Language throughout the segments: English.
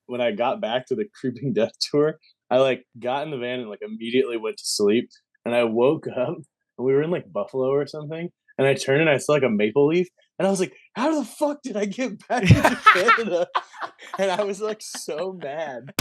when I got back to the Creeping Death tour, I like got in the van and like immediately went to sleep. And I woke up and we were in like Buffalo or something. And I turned and I saw like a maple leaf. And I was like, how the fuck did I get back into Canada? And I was like so mad.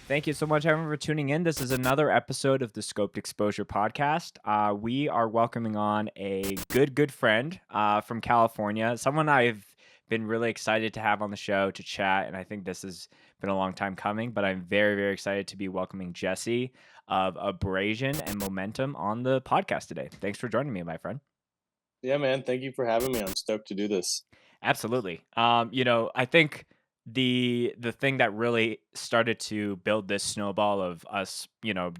Thank you so much, everyone, for tuning in. This is another episode of the Scoped Exposure podcast. We are welcoming on a good friend from California, someone I've been really excited to have on the show to chat, and I think this has been a long time coming, but I'm very excited to be welcoming Jesse of Abrasion and Momentum on the podcast today. Thanks for joining me, my friend. Yeah, man. Thank you for having me. I'm stoked to do this. Absolutely. I think the thing that really started to build this snowball of us,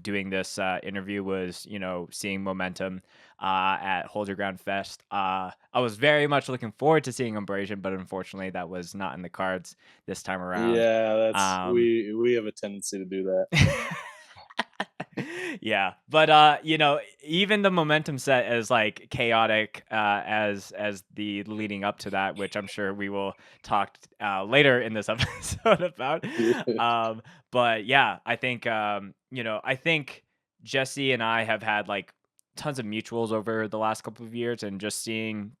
doing this interview was, seeing Momentum at Hold Your Ground Fest. I was very much looking forward to seeing Abrasion, but unfortunately that was not in the cards this time around. Yeah, that's Um, we have a tendency to do that. yeah, but even the Momentum set is like chaotic as the leading up to that, which I'm sure we will talk later in this episode about. But yeah, I think I think Jesse and I have had like tons of mutuals over the last couple of years, and just seeing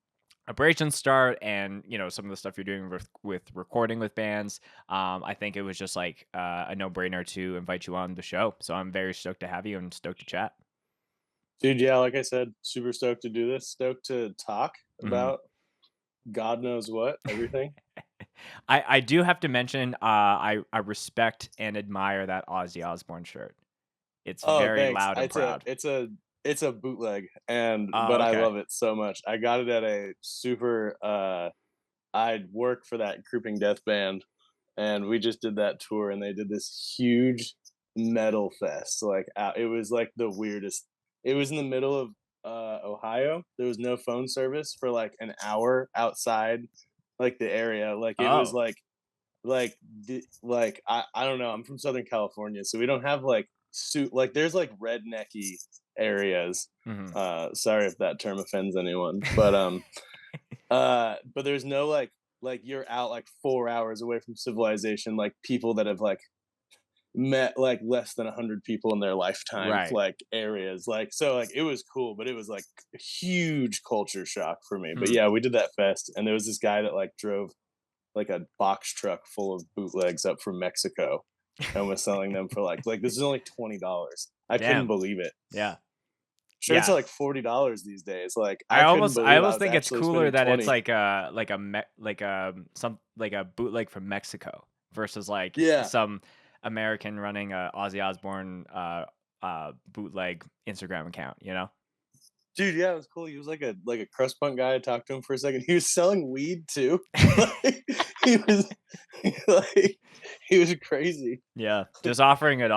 Abrasion start and some of the stuff you're doing with recording with bands, I think it was just like a no-brainer to invite you on the show. So I'm very stoked to have you and stoked to chat. Dude, yeah, like I said, super stoked to do this. Stoked to talk Mhm. about God knows what, everything. I do have to mention, I respect and admire that Ozzy Osbourne shirt. It's Oh, very thanks. loud and proud. It's a bootleg, and Oh, but I okay. love it so much. I got it at a super I work for that Creeping Death band, and we just did that tour, and they did this huge metal fest. Like it was like the weirdest. It was in the middle of Ohio. There was no phone service for like an hour outside like the area. Like it was Oh. like I don't know. I'm from Southern California, so we don't have like like there's like rednecky areas. Mhm. Sorry if that term offends anyone, but there's no like you're out like 4 hours away from civilization, like people that have like met like less than 100 people in their lifetime, Right. like areas, like so like it was cool, but it was like a huge culture shock for me. But Hmm. yeah, we did that fest, and there was this guy that like drove like a box truck full of bootlegs up from Mexico and was selling them for like this is only $20. I couldn't Damn. believe it. Yeah. Shirts are Yeah. like $40 these days. Like I I couldn't almost I believe I almost was think it's actually cooler spending that it's 20. like a bootleg from Mexico versus like Yeah. some American running a Ozzy Osbourne bootleg Instagram account, Dude, yeah, it was cool. He was like a crust punk guy. I talked to him for a second. He was selling weed too. Like, he was like he was crazy. Yeah, just offering it Yeah.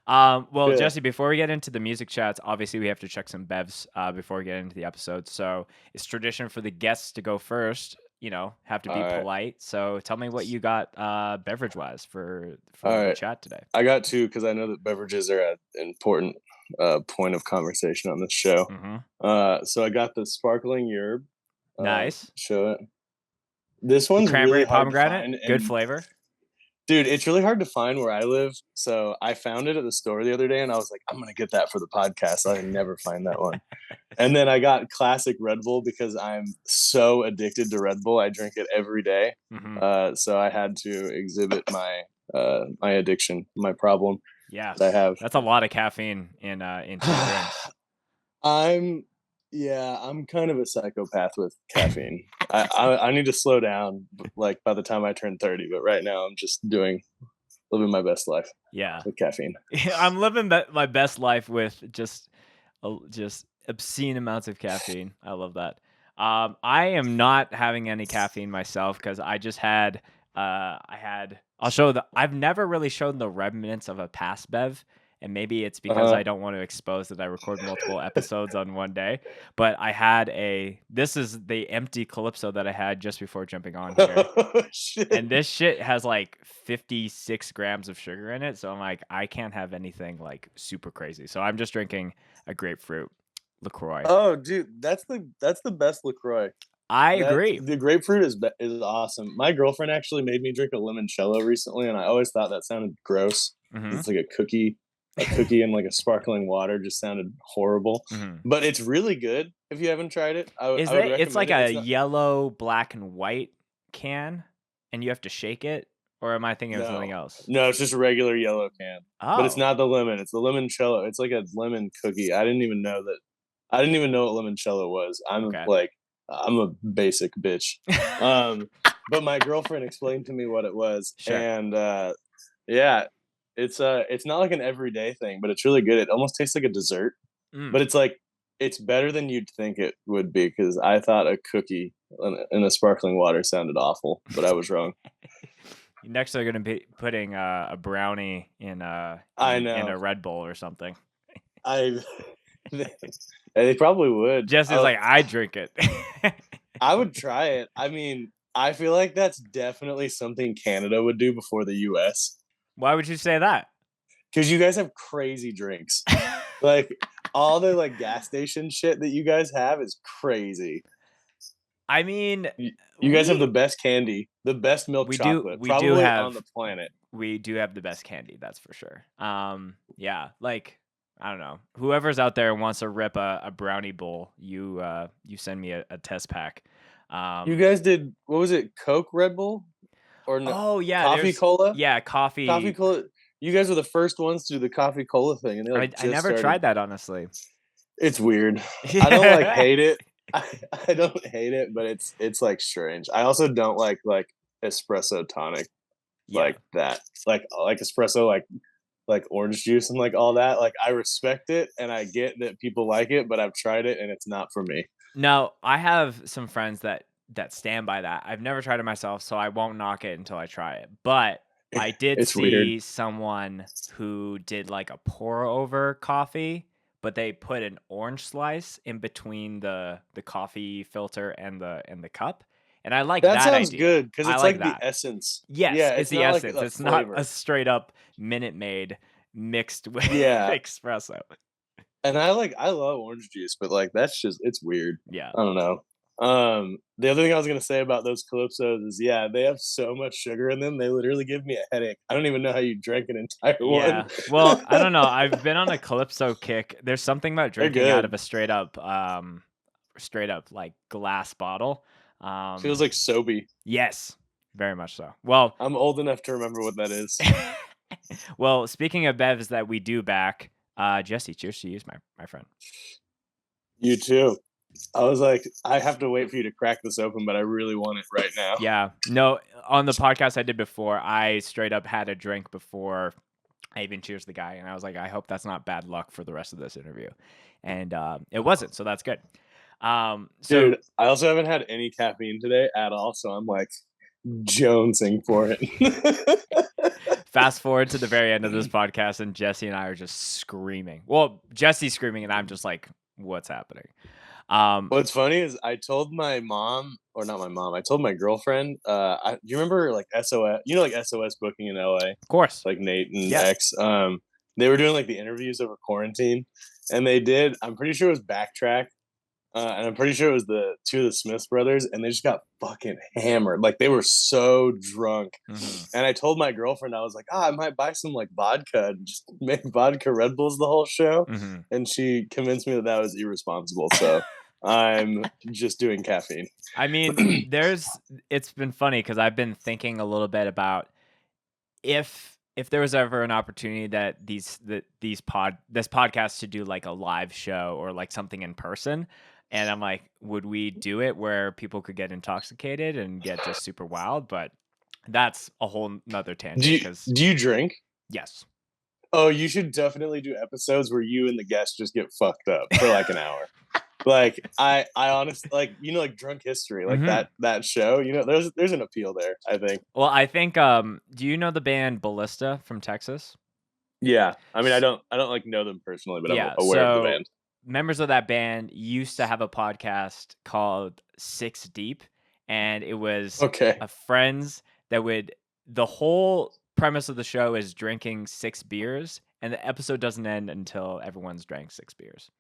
all. Well, Yeah. Jesse, before we get into the music chats, obviously we have to check some bevs before we get into the episode. So it's tradition for the guests to go first. Have to All be right. polite. So tell me what you got beverage wise All for the right. chat today. I got two because I know that beverages are an important point of conversation on this show. Mm-hmm. So I got the sparkling yerb. Nice. Show it. This The one's really cranberry hard to pomegranate, find, good and flavor. dude, it's really hard to find where I live. So I found it at the store the other day, and I was like, I'm gonna get that for the podcast. I never find that one. And then I got classic Red Bull because I'm so addicted to Red Bull. I drink it every day. Mm-hmm. So I had to exhibit my addiction, my problem Yeah, that I have. that's a lot of caffeine in two drinks. I'm I'm kind of a psychopath with caffeine. I need to slow down like by the time I turn 30, but right now I'm just living my best life Yeah, with caffeine. I'm living my best life with just Obscene amounts of caffeine. I love that. I am not having any caffeine myself because I just had. I'll show the. I've never really shown the remnants of a past bev, and maybe it's because Uh-huh. I don't want to expose that I record multiple episodes on one day. But I had a. This is the empty Calypso that I had just before jumping on here. Oh, shit. And this shit has like 56 grams of sugar in it. So I'm like, I can't have anything like super crazy. So I'm just drinking a grapefruit LaCroix. Oh, dude, that's the best LaCroix. I That agree. the grapefruit is awesome. My girlfriend actually made me drink a limoncello recently, and I always thought that sounded gross. Hmm. It's like a cookie and like a sparkling water just sounded horrible. Hmm. But it's really good. If you haven't tried it, Is I would it? It's like recommend it. a It's not yellow, black, and white can, and you have to shake it, or am I thinking of something no, else? no, it's just a regular yellow can. But it's Oh, not the lemon. It's the limoncello. It's like a lemon cookie. I didn't even know what limoncello was. okay. I'm a basic bitch. Um, but my girlfriend explained to me what it was, Sure. and yeah, it's not like an everyday thing, but it's really good. It almost tastes like a dessert, Mm. but it's better than you'd think it would be because I thought a cookie in a sparkling water sounded awful, but I was wrung. Next, they're gonna be putting a brownie in I in know. a Red Bull or something. I they probably would. Jesse's like, I drink it. I would try it. I mean, I feel like that's definitely something Canada would do before the US. Why would you say that? Because you guys have crazy drinks. Like all the like gas station shit that you guys have is crazy. I mean, You guys have the we best candy, the best milk we do chocolate, we do probably on have the planet. we do have the best candy, that's for sure. Yeah, like I don't know. Whoever's out there wants to rip a brownie bowl, you send me a test pack. You Um, guys did what was it? Coke, Red Bull, or no, oh yeah, coffee there's cola? yeah, Coffee coffee. cola. You guys were the first ones to do the coffee cola thing, and they like I just never started. tried that honestly. It's weird. I don't like hate it. I, I don't hate it, but it's like strange. I also don't like espresso tonic Yeah. like that. Like espresso like orange juice and like all that. Like I respect it and I get that people like it, but I've tried it and it's not for me. No, I have some friends that stand by that. I've never tried it myself, so I won't knock it until I try it. But I did It's weird. see someone who did like a pour over coffee, but they put an orange slice in between the coffee filter and the cup. And I like That that sounds idea. good because I it's like like the that. essence. Yes, Yeah, it's it's the not like essence. a It's not a flavor. straight up Minute Maid mixed with Yeah, espresso. and I love orange juice, but like that's just it's weird. Yeah. I don't know. The other thing I was gonna say about those calypsos is yeah, they have so much sugar in them. They literally give me a headache. I don't even know how you drank an entire one. Yeah. Well, I don't know. I've been on a Calypso kick. There's something about They're drinking out of good. a straight up like glass bottle. Feels Um, like soapy. yes, very much so. Well, I'm old enough to remember what that is. well, speaking of bevs that we do back, Jesse, cheers to you, my friend. You too. I was like, I have to wait for you to crack this open, but I really want it right now. Yeah. No, on the podcast I did before, I straight up had a drink before I even cheers the guy, and I was like, I hope that's not bad luck for the rest of this interview, and it wasn't, so that's good. So Dude, I also haven't had any caffeine today at all, so I'm like jonesing for it. fast forward to the very end of this podcast, and Jesse and I are just screaming. Well, Jesse's screaming, and I'm just like, "What's happening?" What's funny is I told my mom, or not my mom, I told my girlfriend. Do you remember like SOS? You know, like SOS booking in LA, of course, like Nate and yeah. X. They were doing like the interviews over quarantine, and they did. I'm pretty sure it was Backtrack, and I'm pretty sure it was the two of the Smiths brothers, and they just got fucking hammered. Like they were so drunk. Hmm. And I told my girlfriend, I was like, I might buy some like vodka and just make vodka Red Bulls the whole show. Hmm. And she convinced me that that was irresponsible. So I'm just doing caffeine. I mean, it's been funny because I've been thinking a little bit about if there was ever an opportunity that this podcast to do like a live show or like something in person, and I'm like, would we do it where people could get intoxicated and get just super wild? But that's a whole nother Do tangent you because do you drink? yes. Oh, you should definitely do episodes where you and the guest just get fucked up for like an hour. Like I honestly like like Drunk History, like Hmm. that show. There's an appeal there. I think. Well, I think, do you know the band Ballista from Texas? Yeah, I mean, S I don't like know them personally, but I'm Yeah, aware of the so band. members of that band used to have a podcast called Six Deep, and it was Okay, a friends that would the whole premise of the show is drinking 6 beers, and the episode doesn't end until everyone's drank 6 beers.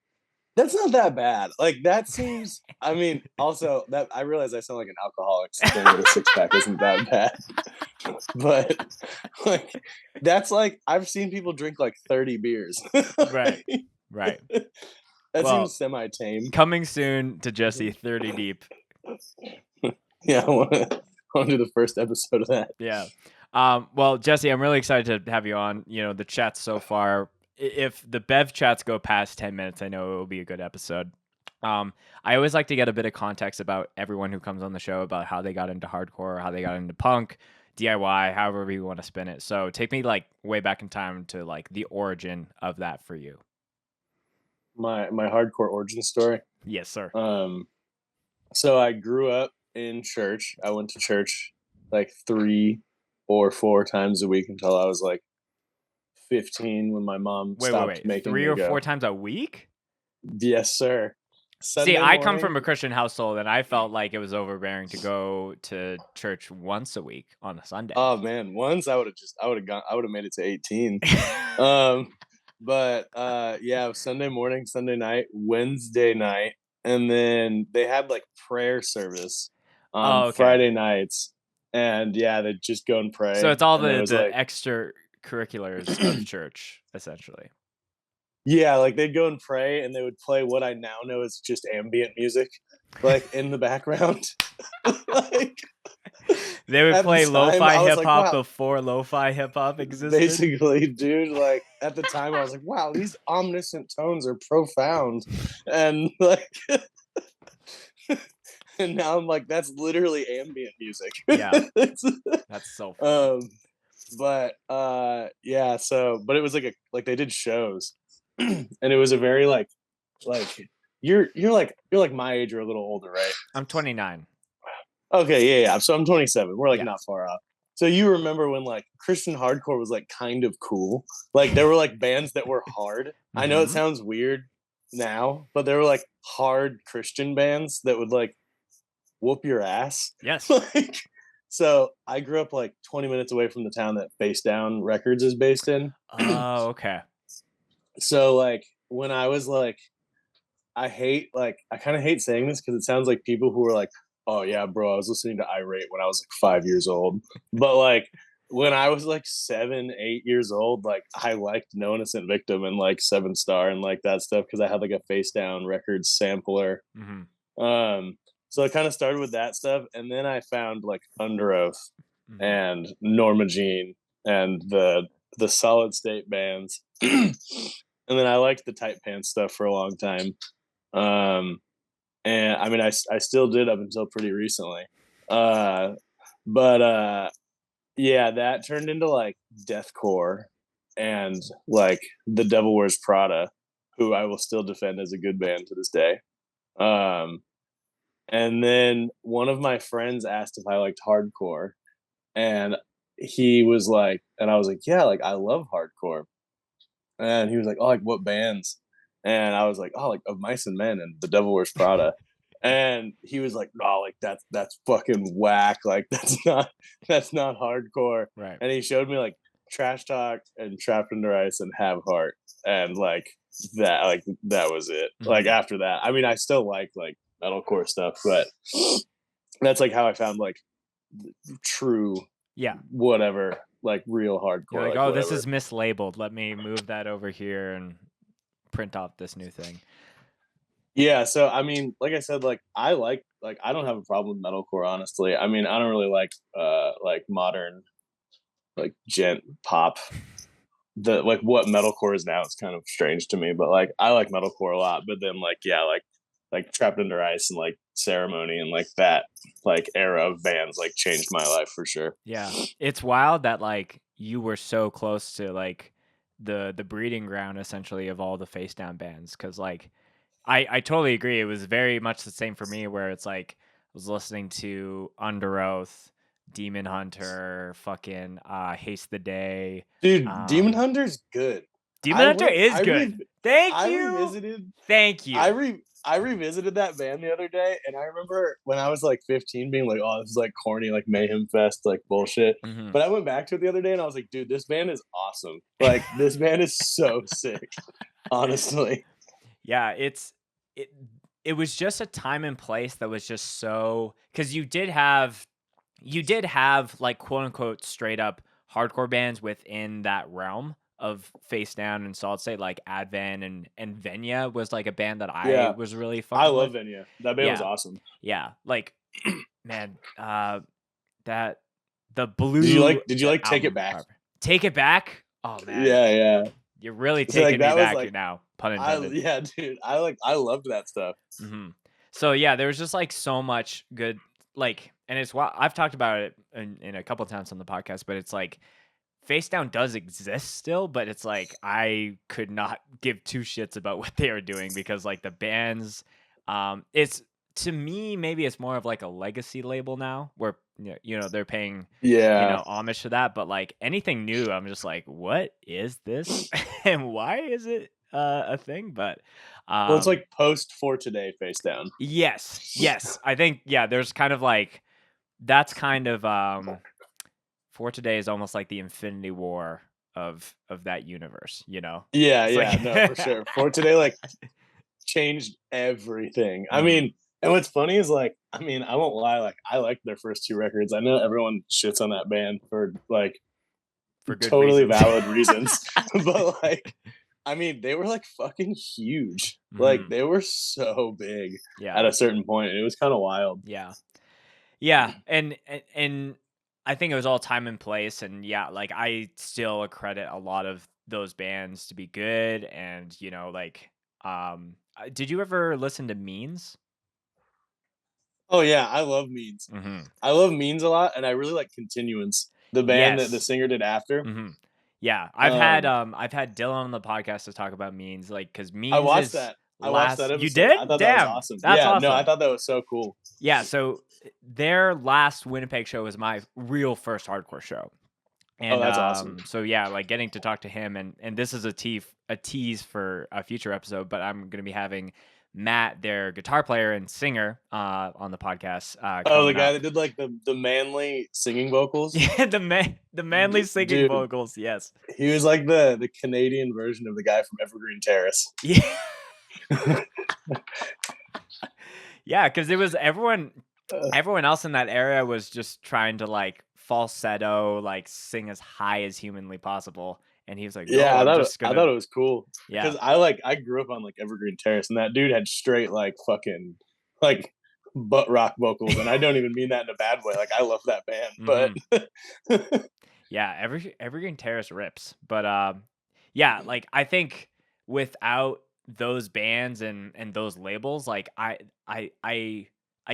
that's not that bad. Like that seems. I mean, also that I realize I sound like an alcoholic saying that a six pack isn't that bad, but like that's like I've seen people drink like 30 beers. Right, right. That Well, seems semi tame. coming soon to Jesse, 30 Deep. Yeah, I want to do the first episode of that. Yeah. Well, Jesse, I'm really excited to have you on. The chats so far. If the Bev chats go past 10 minutes, I know it will be a good episode. I always like to get a bit of context about everyone who comes on the show about how they got into hardcore, how they got into punk, DIY, however you want to spin it. So take me like way back in time to like the origin of that for you. My hardcore origin story. Yes, sir. Um, so I grew up in church. I went to church like 3 or 4 times a week until I was like 15 when my mom stopped Wait. making Three me or four go. times a week? Yes, sir. See, Sunday I come morning. from a Christian household, and I felt like it was overbearing to go to church once a week on a Sunday. Oh man, once I would have made it to 18. Um, but yeah, it was Sunday morning, Sunday night, Wednesday night, and then they had like prayer service on Oh, okay. Friday nights. And yeah, they'd just go and So pray. it's all And there was the like extracurriculars of church, essentially. yeah, like they'd go and pray and they would play what I now know is just ambient music, like in the background. Like They would at the play time, lo-fi I was hip like, hop wow, before lo-fi hip hop existed. basically, dude, like at the time I was like, wow, these omniscient tones are profound. And like and now I'm like, that's literally ambient music. Yeah, It's, that's so funny. um but yeah, so but it was like they did shows and it was a very like you're like my age or a little older, right? I'm 29. Okay, yeah. So I'm 27. We're like Yeah. not far off. So you remember when like Christian hardcore was like kind of cool? Like there were like bands that were hard. I know it Hmm. sounds weird now, but there were like hard Christian bands that would like whoop your ass. Yes. Like so I grew up like 20 minutes away from the town that Face Down Records is based in. Oh, okay. So like when I was like I kind of hate saying this because it sounds like people who are like, oh yeah, bro, I was listening to Irate when I was like 5 years old. But like when I was like 7, 8 years old, like I liked No Innocent Victim and like Seven Star and like that stuff because I had like a Face Down Records sampler. Hmm. Um, so I kind of started with that stuff, and then I found like Under Oath Hmm. and Norma Jean and the Solid State bands. And then I liked the Tight Pants stuff for a long time. Um, and I mean, I still did up until pretty recently. Uh, but yeah, that turned into like deathcore and like the Devil Wears Prada, who I will still defend as a good band to this day. Um, and then one of my friends asked if I liked hardcore, and he was like, and I was like, yeah, like I love hardcore. And he was like, "Oh, like what bands?" And I was like, "Oh, like Of Mice and Men and The Devil Wears Prada." And he was like, "No, like that's fucking whack. Like that's not hardcore." Right. And he showed me like Trash Talk and Trapped Under Ice and Have Heart, and like that was it. Like Hmm. after that, I mean, I still like metalcore stuff, but that's like how I found like true Yeah. whatever, like real You're hardcore, like, like oh, this whatever. is mislabeled. Let me move that over here and print off this new thing. Yeah, so I mean, like I said, like I don't have a problem with metalcore, honestly. I mean, I don't really like modern like gent pop. The like what metalcore is now is kind of strange to me, but like I like metalcore a lot. But then like yeah, like Trapped Under Ice and like Ceremony and like that like era of bands like changed my life for sure. Yeah. It's wild that like you were so close to like the breeding ground essentially of all the face down bands. Because like I totally agree. It was very much the same for me, where it's like I was listening to Under Oath, Demon Hunter, fucking Haste the Day. Dude, Demon Um, Hunter's good. Demon I Hunter went is good. Thank I you. revisited Thank you. I revisited that band the other day, and I remember when I was like 15 being like, "Oh, this is like corny, like Mayhem Fest, like bullshit." Hmm. But I went back to it the other day, and I was like, "Dude, this band is awesome. Like, this band is so sick." Honestly, Yeah, it it was just a time and place that was just so, because you did have like quote unquote straight up hardcore bands within that realm of face down and solid state, like Advent and Venya was like a band that I yeah, was really I fucking love with. Venya. That band was Yeah, awesome. yeah, like man, that the blue Did you like Take It album Back? cover. Take It Back. Oh man, Yeah, yeah. you're really So like taking me that was back like now, pun intended. yeah, dude. I loved that stuff. Hmm. So yeah, there was just like so much good, like, and it's why I've talked about it in a couple times on the podcast, but it's like Face Down does exist still, but it's like I could not give two shits about what they are doing, because like the bands, it's, to me maybe it's more of like a legacy label now, where they're paying Yeah. homage to that, but like anything new, I'm just like, what is this, and why is it a thing? But Well, it's um like post for today face down. yes, yes, I think yeah, there's kind of like that's kind of For Today is almost like the Infinity War of that universe, you know? Yeah, It's like yeah, no, for sure. For today, like changed everything. I Mhm. mean, and what's funny is like, I mean, I won't lie, like I liked their first two records. I know everyone shits on that band for like For good totally reasons. valid reasons, but like, I mean, they were like fucking huge. Like Mhm. they were so big Yeah, at a certain point. It was kind of wild. yeah. Yeah, and I think it was all time and place, and yeah, like I still accredit a lot of those bands to be good, and like, did you ever listen to Means? Oh yeah, I love Means. Mhm. I love Means a lot, and I really like Continuance, the band that the Yes. singer did after. Mhm. Yeah, Um, I've had Dylan on the podcast to talk about Means, like, because I Means watched is that. I watched that last. You episode. I did? thought that was Damn, awesome. that's Yeah, no, I awesome. thought that was so cool. Yeah, so their last Winnipeg show was my real first hardcore show. Oh, And that's awesome. so yeah, like getting to talk to him, and this is a tease for a future episode, but I'm gonna be having Matt, their guitar player and singer, on the podcast Oh, the coming guy up. that did like the manly singing vocals. Yeah, the manly singing Dude, vocals, yes. he was like the Canadian version of the guy from Evergreen Terrace. Yeah. Yeah, because it was everyone else in that area was just trying to like falsetto, like sing as high as humanly possible, and he was like, "No, Yeah, I'm just I gonna." thought it was cool Yeah. because I grew up on like Evergreen Terrace, and that dude had straight like fucking like butt rock vocals, and I don't even mean that in a bad way. Like I love that band, Hmm. but Yeah, Evergreen Terrace rips, but yeah, like I think without those bands and those labels, like I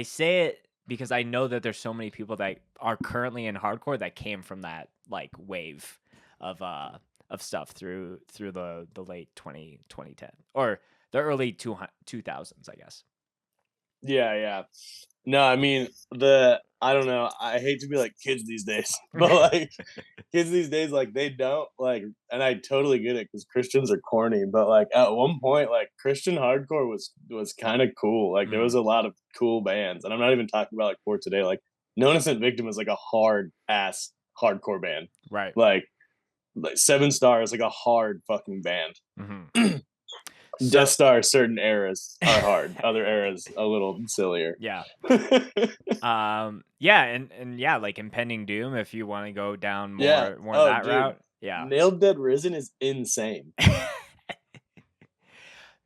say it because I know that there's so many people that are currently in hardcore that came from that like wave of stuff through the late 2010 or the early 2000s, I guess. yeah, yeah. No, I mean the I don't know. I hate to be like kids these days, but like kids these days, like they don't like, and I totally get it because Christians are corny. But like at one point, like Christian hardcore was kind of cool. Like there was Mhm. a lot of cool bands, and I'm not even talking about like for today. Like No Innocent Victim is like a hard ass hardcore band. Right. Like Seven Star is like a hard fucking band. Hmm. Death So Star certain eras are hard. Other eras a little sillier. yeah. Yeah, and yeah, like Impending Doom, if you want to go down Yeah. more Oh, that dude. route. Yeah. Nailed Dead Risen is insane.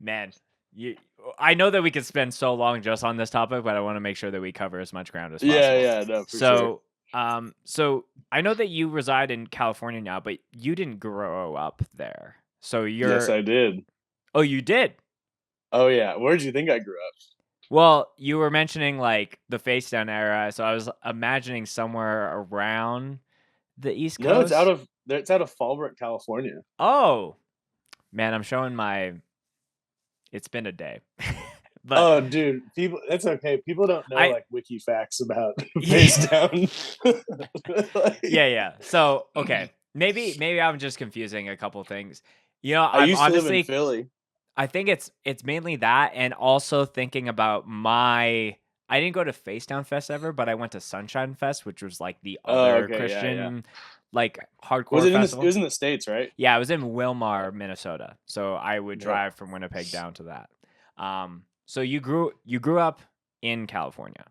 Man, you I know that we could spend so long just on this topic, but I want to make sure that we cover as much ground as Yeah, possible. yeah, no, for sure. So I know that you reside in California now, but you didn't grow up there. So Yes, you're I did. Oh, you did. Oh yeah. Where'd you think I grew up? Well, you were mentioning like the face down era, so I was imagining somewhere around the East No, Coast. It's out of Fallbrook, California. Oh, man, I'm showing my it's been a day. But Oh, dude, people, that's okay. People don't know I like wiki facts about yeah. Face Down. Yeah, Like, yeah. So, okay. Maybe I'm just confusing a couple things. You know, I I've used to live in honestly Philly. I think it's mainly that and also thinking about my I didn't go to Facedown Fest ever, but I went to Sunshine Fest, which was like the Oh, other okay, yeah, yeah. Christian like Was hardcore it in the? It festival. was in the States, right? Yeah, I was in Wilmar, Minnesota. So I would Yep. drive from Winnipeg down to that. So you grew up in California.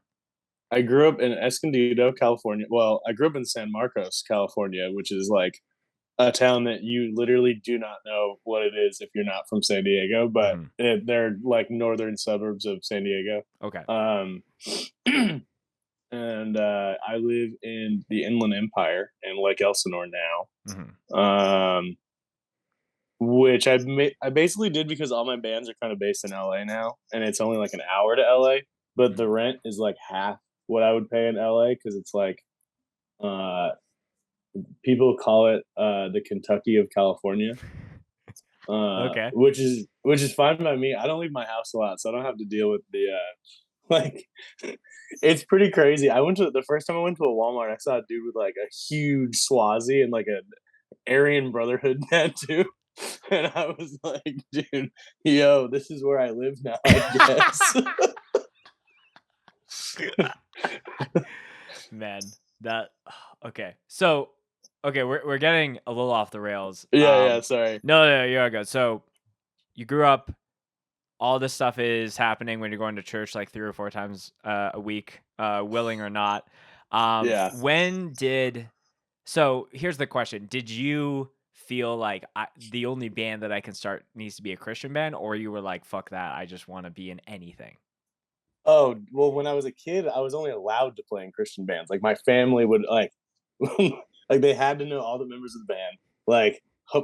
I grew up in Escondido, California. Well, I grew up in San Marcos, California, which is like a town that you literally do not know what it is if you're not from San Diego, but Mhm. they're like northern suburbs of San Diego. Okay. Um, and I live in the Inland Empire in Lake Elsinore Mhm. now, which I basically did because all my bands are kind of based in LA now, and it's only like an hour to LA, but Mhm. the rent is like half what I would pay in LA because it's like uh, people call it the Kentucky of California, Okay. which is fine by me. I don't leave my house a lot, so I don't have to deal with the like. It's pretty crazy. I went to the first time I went to a Walmart, I saw a dude with like a huge swazi and like a Aryan Brotherhood tattoo. And I was like, dude, yo, this is where I live now, I guess. Man, that okay. So, okay, we're getting a little off the rails. Yeah, yeah, sorry. No, you're good. So, you grew up. All this stuff is happening when you're going to church like 3 or 4 times a week, willing or not. Yeah. When did? So here's the question: did you feel like the only band that I can start needs to be a Christian band, or you were like, "Fuck that! I just want to be in anything." Oh, well, when I was a kid, I was only allowed to play in Christian bands. Like my family would like like they had to know all the members of the band, like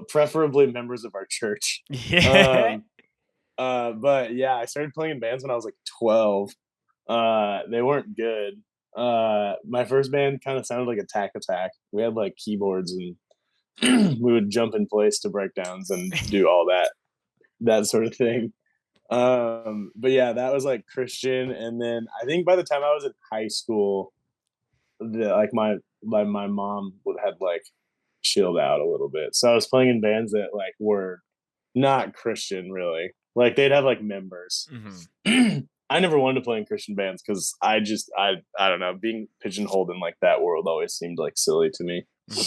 preferably members of our church. Yeah. Um but yeah, I started playing in bands when I was like 12. They weren't good. My first band kind of sounded like Attack Attack. We had like keyboards and we would jump in place to breakdowns and do all that sort of thing. But yeah, that was like Christian, and then I think by the time I was in high school, like my mom would had like chilled out a little bit. So I was playing in bands that like were not Christian really. Like they'd have like members. Hmm. I never wanted to play in Christian bands because I don't know, being pigeonholed in like that world always seemed like silly to me. Hmm.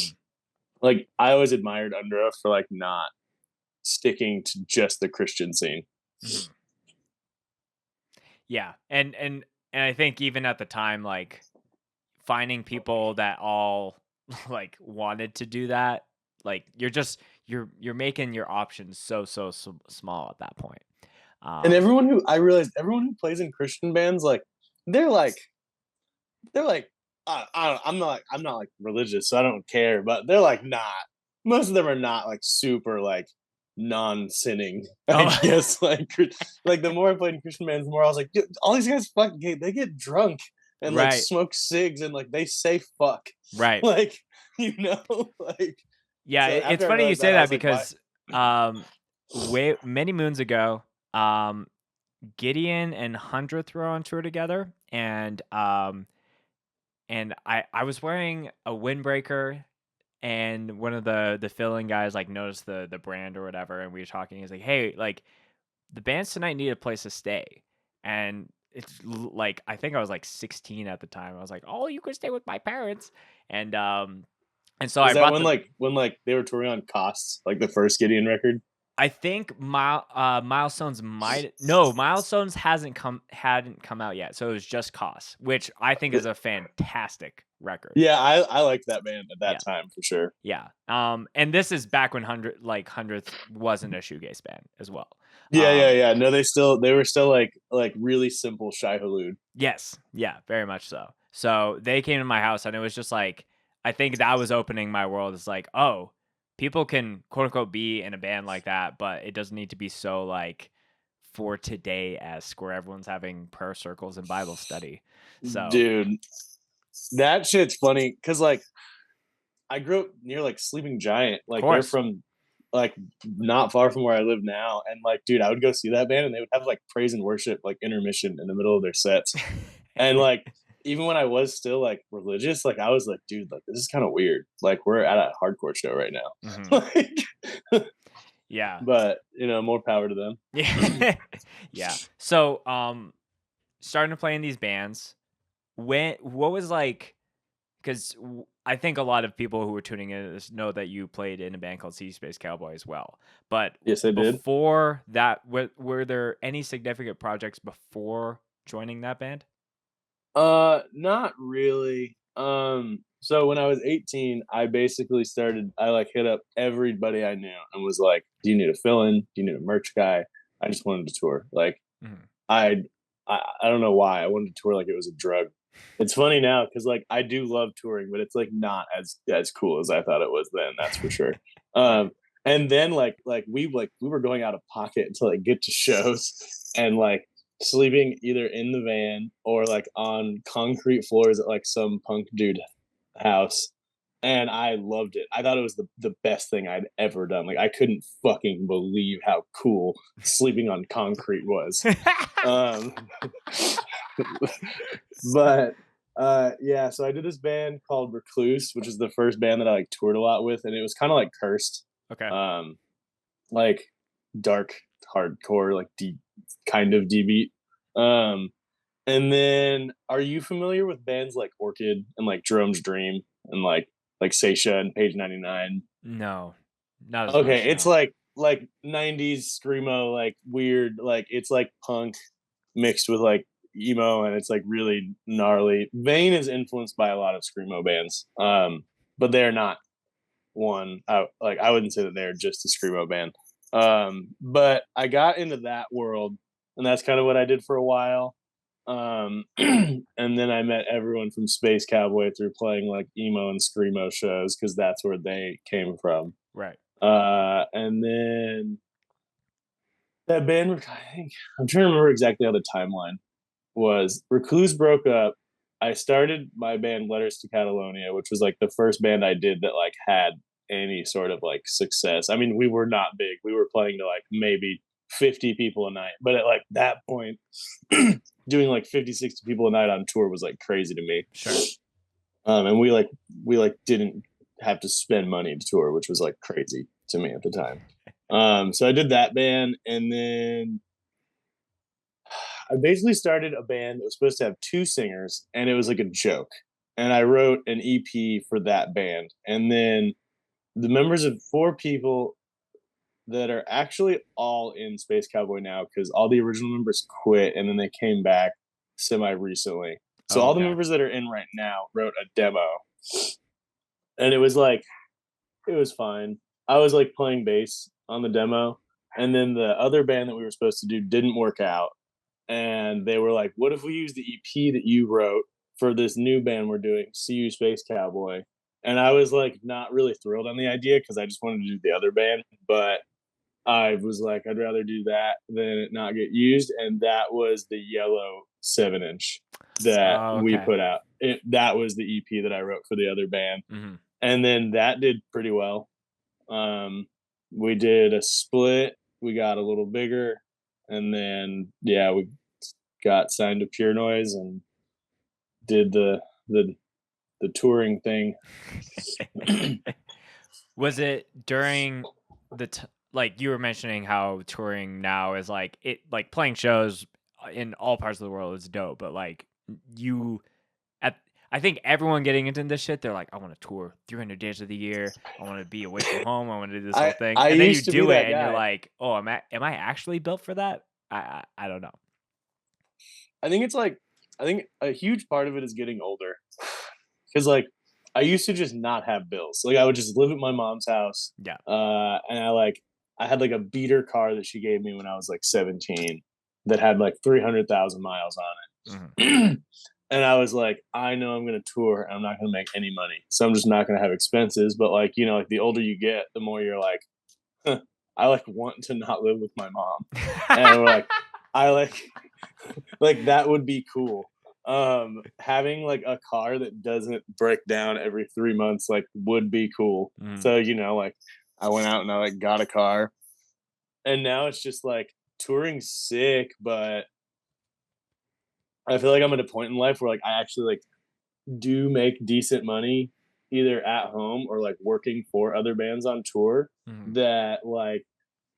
Like I always admired Under Oath for like not sticking to just the Christian scene. Hmm. Yeah, and I think even at the time, like finding people that all like wanted to do that, like you're making your options so small at that point. And Um, everyone who I realized everyone who plays in Christian bands, like they're like they're like I'm not like religious, so I don't care, but they're like not. Most of them are not like super like non-sinning. I oh, guess like the more I played in Christian bands, the more I was like, dude, all these guys fucking they get drunk and like right, smoke cigs and like they say fuck, right. like like. Yeah, So it's after I funny you realized say that, I that was like, why? because way many moons ago, Gideon and Hundredth were on tour together, and I was wearing a windbreaker, and one of the filling guys like noticed the brand or whatever, and we were talking. He's like, "Hey, like the bands tonight need a place to stay," and like I think I was like 16 at the time. I was like, "Oh, you could stay with my parents," and so I Was that brought the when like they were touring on Costs, like the first Gideon record? I think Milestones might no Milestones hadn't come out yet, so it was just Cost, which I think is a fantastic record. Yeah, I liked that band at that Yeah, time for sure. yeah. And this is back when Hundredth wasn't a shoegaze band as well. Yeah, yeah, yeah. No, they were still like really simple Shai Hulud. Yes, yeah, very much so. So they came to my house, and it was just like I think that was opening my world. It's like, oh, people can quote unquote be in a band like that, but it doesn't need to be so like for today esque where everyone's having prayer circles and Bible study. So Dude, that shit's funny because like I grew up near like Sleeping Giant. Of Like they're course. from like not far from where I live now. And like, dude, I would go see that band and they would have like praise and worship like intermission in the middle of their sets. And like even when I was still like religious, like I was like, dude, like this is kind of weird. Like we're at a hardcore show right now. Mhm. Like Yeah. but you know, more power to them. Yeah. Yeah. So, starting to play in these bands, what was like? Because I think a lot of people who are tuning in to this know that you played in a band called Sea Space Cowboy as well. But Yes, I did. before that, were there any significant projects before joining that band? Not really. So when I was 18, I basically started I like hit up everybody I knew and was like, "Do you need a fill-in? Do you need a merch guy?" I just wanted to tour. Like Mhm. I I don't know why. I wanted to tour like it was a drug. It's funny now because like I do love touring, but it's like not as cool as I thought it was then, that's for sure. Right. Um and then like we were going out of pocket to like get to shows and like sleeping either in the van or like on concrete floors at like some punk dude house. And I loved it. I thought it was the best thing I'd ever done. Like I couldn't fucking believe how cool sleeping on concrete was. Um but yeah, so I did this band called Recluse, which is the first band that I like toured a lot with, and it was kind of like cursed. Okay. Um like dark hardcore, like deep kind of D beat. Um and then are you familiar with bands like Orchid and like Jerome's Dream and like Seisha and Page 99? No, not as much. Okay, it's No. like 90s screamo, like weird, like it's like punk mixed with like emo and it's like really gnarly. Vane is influenced by a lot of screamo bands. But they're not one. I wouldn't say that they're just a screamo band. But I got into that world and that's kind of what I did for a while. And then I met everyone from Space Cowboy through playing like emo and screamo shows because that's where they came from. Right. And then that band, I think I'm trying to remember exactly how the timeline was. Recluse broke up. I started my band Letters to Catalonia, which was like the first band I did that like had any sort of like success. I mean, we were not big. We were playing to like maybe 50 people a night. But at like that point, doing like 50, 60 people a night on tour was like crazy to me. Sure. And we didn't have to spend money to tour, which was like crazy to me at the time. So I did that band, and then I basically started a band that was supposed to have two singers, and it was like a joke. And I wrote an EP for that band, and then the members of four people that are actually all in Space Cowboy now because all the original members quit, and then they came back semi recently. So Oh, all the okay. members that are in right now wrote a demo, and it was like it was fine. I was like playing bass on the demo, and then the other band that we were supposed to do didn't work out. And they were like, "What if we use the EP that you wrote for this new band we're doing, CU Space Cowboy?" And I was like, not really thrilled on the idea because I just wanted to do the other band, but I was like, I'd rather do that than it not get used. And that was the yellow 7-inch that Oh, we okay. put out. That was the EP that I wrote for the other band. Mhm. And then that did pretty well. Um, we did a split. We got a little bigger, and then yeah, we got signed to Pure Noise and did the the touring thing. Was it during like you were mentioning how touring now is like like playing shows in all parts of the world is dope, but like you at I think everyone getting into this shit, they're like, I want to tour 300 days of the year. I want to be away from home. I want to do this whole thing. I And then you used to be do it that and you're guy. like, oh, am I actually built for that? I don't know. I think it's like I think a huge part of it is getting older because like I used to just not have bills. Like I would just live at my mom's house, Yeah. and I had like a beater car that she gave me when I was like 17 that had like 300,000 miles on Mhm. it. And I was like, I know I'm going to tour and I'm not going to make any money. So I'm just not going to have expenses. But like, you know, like the older you get, the more you're like, huh, I like want to not live with my mom. And we're like, I like, like that would be cool. having like a car that doesn't break down every 3 months like would be cool. Mhm. So, like I went out and I like got a car, and now it's just like touring's sick, but I feel like I'm at a point in life where like I actually like do make decent money either at home or like working for other bands on tour, Mhm. that like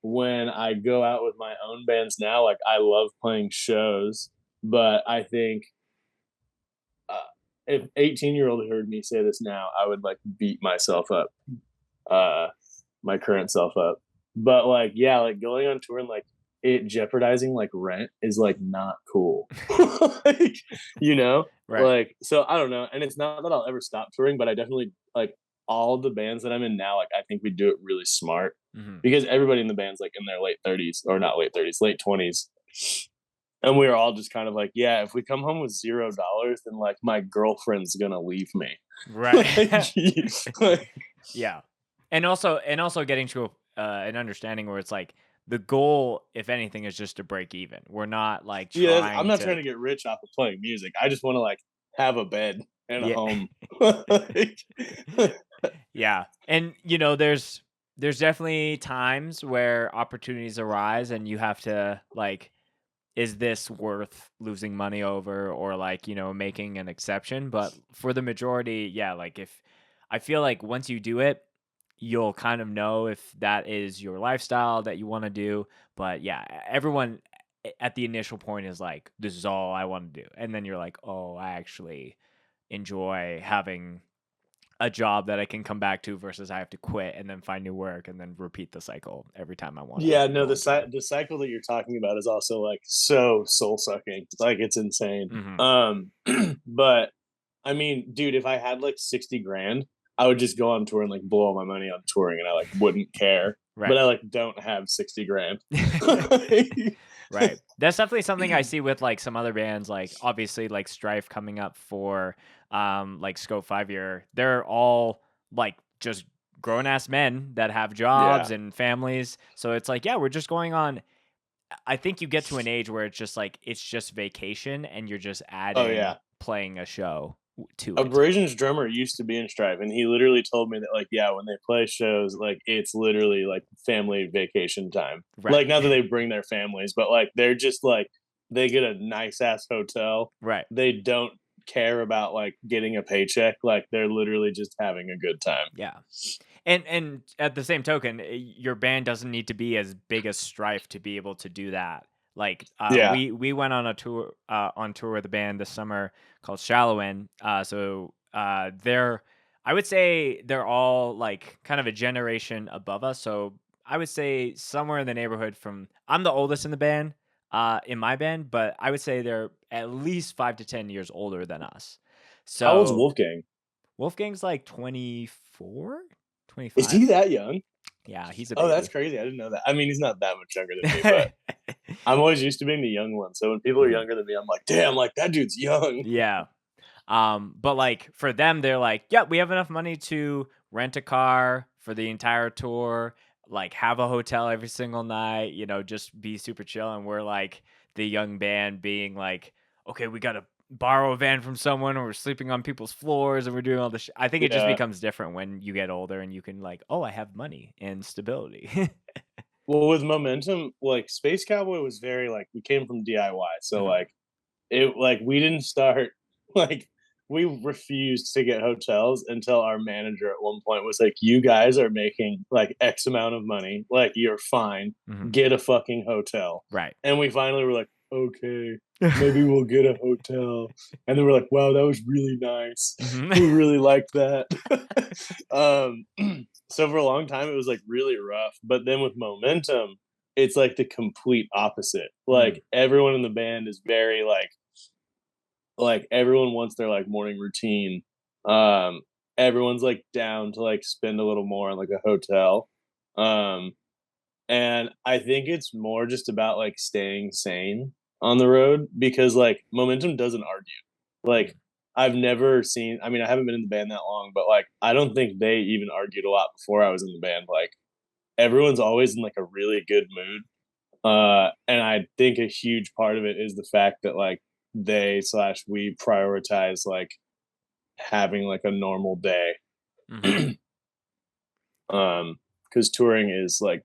when I go out with my own bands now, like I love playing shows, but I think uh, if 18-year-old heard me say this now, I would like beat myself up, uh, my current self up. But like, yeah, like going on tour and like it jeopardizing like rent is like not cool. like, you know, Right. like so I don't know. And it's not that I'll ever stop touring, but I definitely like all the bands that I'm in now. Like I think we do it really smart Mhm. because everybody in the band's like in their late 30s or not late 30s, late 20s. And we were all just kind of like, yeah, if we come home with $0, then like my girlfriend's gonna leave me. like, Right. like, Yeah. And also getting to an understanding where it's like the goal, if anything, is just to break even. We're not like yeah, I'm trying not trying to. to get rich off of playing music. I just want to like have a bed and a Yeah. home. like, Yeah. And there's definitely times where opportunities arise and you have to like, is this worth losing money over, or like, making an exception? But for the majority, yeah, like if I feel like once you do it, you'll kind of know if that is your lifestyle that you want to do. But yeah, everyone at the initial point is like, this is all I want to do. And then you're like, oh, I actually enjoy having a job that I can come back to versus I have to quit and then find new work and then repeat the cycle every time I want to yeah, no, go again. the cycle that you're talking about is also like so soul sucking. Like it's insane. Hmm. But I mean, dude, if I had like 60 grand, I would just go on tour and like blow all my money on touring and I like wouldn't care. But Right. I like don't have 60 grand. Right. That's definitely something I see with like some other bands, like obviously like Strife coming up for like Scope 5 year. They're all like just grown ass men that have jobs yeah. and families. So it's like, yeah, we're just going on. I think you get to an age where it's just like it's just vacation and you're just Oh adding yeah. playing a show to it. Abrasion's drummer used to be in Strive, and he literally told me that, like, yeah, when they play shows, like, it's literally like family vacation time. Right. Like, not that they bring their families, but like, they're just like, they get a nice ass hotel. Right. They don't care about like getting a paycheck. Like, they're literally just having a good time. Yeah. And at the same token, your band doesn't need to be as big as Strife to be able to do that. Like Yeah. we went on tour with a band this summer called Shallow End. They're I would say they're all like kind of a generation above us. So I would say somewhere in the neighborhood from I'm the oldest in the band, in my band, but I would say they're at least 5 to 10 years older than us. How old's So Wolfgang? Wolfgang's like 24, Is 25. he that young? Yeah, he's a Oh, that's baby. crazy. I didn't know that. I mean, he's not that much younger than me, but I'm always used to being the young one. So when people are Mhm. younger than me, I'm like, damn, like that dude's young. Yeah. But like for them, they're like, yeah, we have enough money to rent a car for the entire tour, like have a hotel every single night, just be super chill. And we're like the young band being like, okay, we gotta borrow a van from someone, or we're sleeping on people's floors, and we're doing all this. I think it just Yeah. becomes different when you get older and you can like, oh, I have money and stability. Well, with Momentum, like Space Cowboy was very like we came from DIY, so Mhm. like it like we didn't start like we refused to get hotels until our manager at one point was like, "You guys are making like X amount of money, like you're fine. Mhm. Get a fucking hotel." Right. And we finally were like, "Okay, maybe we'll get a hotel." And then we're like, "Wow, that was really nice. Mhm. We really liked that." um, so for a long time, it was like really rough. But then with Momentum, it's like the complete opposite. Mm. Like everyone in the band is very like everyone wants their like morning routine. Um, everyone's like down to like spend a little more on like a hotel. Um, and I think it's more just about like staying sane on the road because like Momentum doesn't argue. Like Mm. I've never seen, I mean, I haven't been in the band that long, but like I don't think they even argued a lot before I was in the band. Like everyone's always in like a really good mood. And I think a huge part of it is the fact that like we prioritize like having like a normal day. Mhm. Because touring is like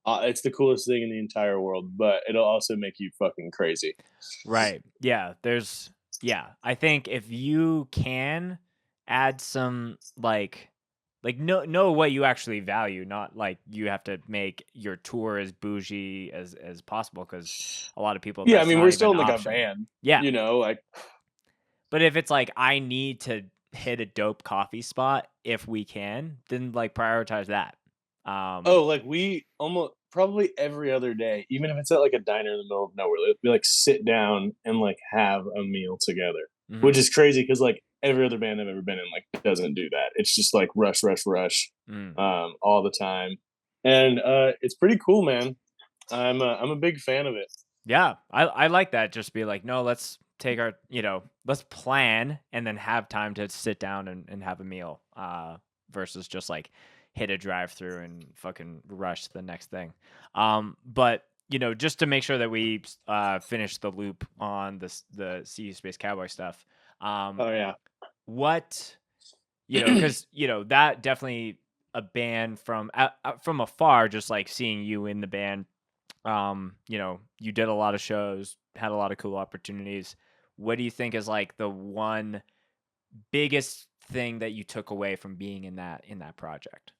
it's the coolest thing in the entire world, but it'll also make you fucking crazy. Right. Yeah, I think if you can add some know what you actually value, not like you have to make your tour as bougie as possible because a lot of people Yeah, I that's mean, not we're even still an in like a option. band, Yeah. you know, like But if it's like I need to hit a dope coffee spot if we can, then like prioritize that. Um oh, like we almost probably every other day, even if it's at like a diner in the middle of nowhere, like, we like sit down and like have a meal together, which mhm, is crazy because like every other band I've ever been in like doesn't do that. It's just like rush, rush, rush, mm. all the time, and it's pretty cool, man. I'm a big fan of it. Yeah, I like that. Just be like, no, let's take our, let's plan and then have time to sit down and have a meal. Versus just like hit a drive through and fucking rush to the next thing. But just to make sure that we finish the loop on the CU Space Cowboy stuff. Um, Oh yeah. what because that definitely a band from afar, just like seeing you in the band, you did a lot of shows, had a lot of cool opportunities. What do you think is like the one biggest thing that you took away from being in that project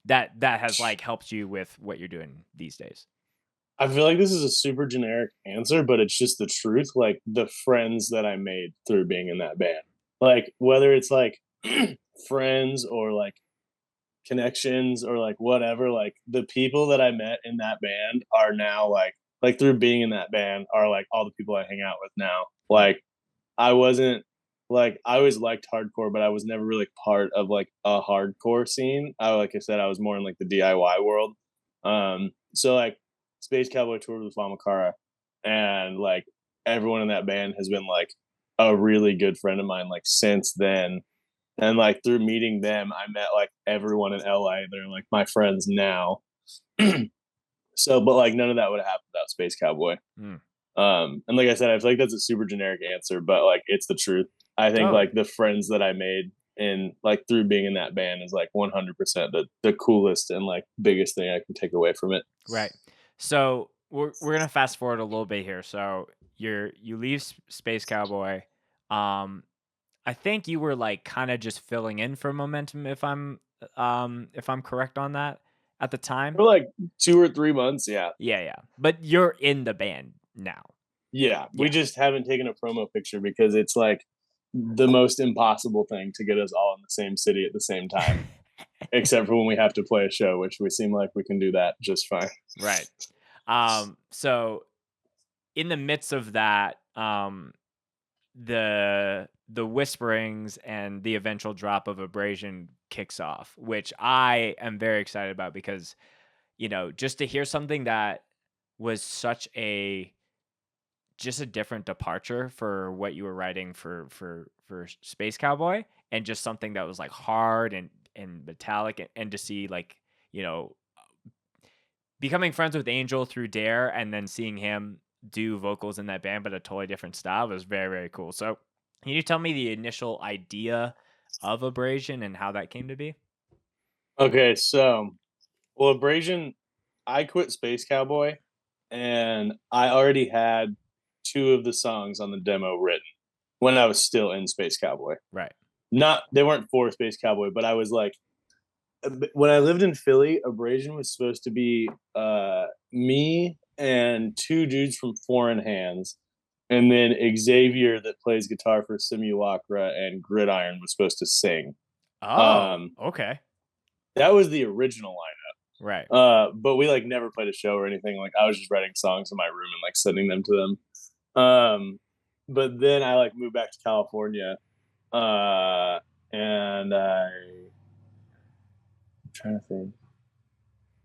that has like helped you with what you're doing these days? I feel like this is a super generic answer, but it's just the truth. Like the friends that I made through being in that band, like whether it's like friends or like connections or like whatever, like the people that I met in that band are now like through being in that band are like all the people I hang out with now. Mm, Like I wasn't like I always liked hardcore, but I was never really part of like a hardcore scene. Like I said, I was more in like the DIY world. So like Space Cowboy toured with Famakara, and like everyone in that band has been like a really good friend of mine like since then. And like through meeting them, I met like everyone in LA. They're like my friends now. So, but like none of that would have happened without Space Cowboy. mm. And like I said, I feel like that's a super generic answer, but like it's the truth. I think Totally. like the friends that I made in like through being in that band is like 100% the coolest and like biggest thing I can take away from it. Right. So we're gonna fast forward a little bit here. So you leave Space Cowboy. Um, I think you were like kind of just filling in for Momentum, if I'm correct on that at the time. For like 2 or 3 months, yeah. Yeah, yeah. But you're in the band now. Yeah. We Yeah. just haven't taken a promo picture because it's like the most impossible thing to get us all in the same city at the same time. Except for when we have to play a show, which we seem like we can do that just fine. Right. So in the midst of that, the whisperings and the eventual drop of Abrasion kicks off, which I am very excited about because, just to hear something that was such a just a different departure for what you were writing for Space Cowboy, and just something that was like hard and metallic, and to see like, you know, becoming friends with Angel through Dare and then seeing him do vocals in that band but a totally different style was very, very cool. So can you tell me the initial idea of Abrasion and how that came to be? Okay, so well, Abrasion, I quit Space Cowboy, and I already had two of the songs on the demo written when I was still in Space Cowboy. Right. Not they weren't for Space Cowboy, but I was like when I lived in Philly, Abrasion was supposed to be me and two dudes from Foreign Hands, and then Xavier that plays guitar for Simulacra and Gridiron was supposed to sing. Oh, Um, okay. that was the original lineup. Right. But we like never played a show or anything. Like I was just writing songs in my room and like sending them to them. But then I like moved back to California, and I'm trying to think.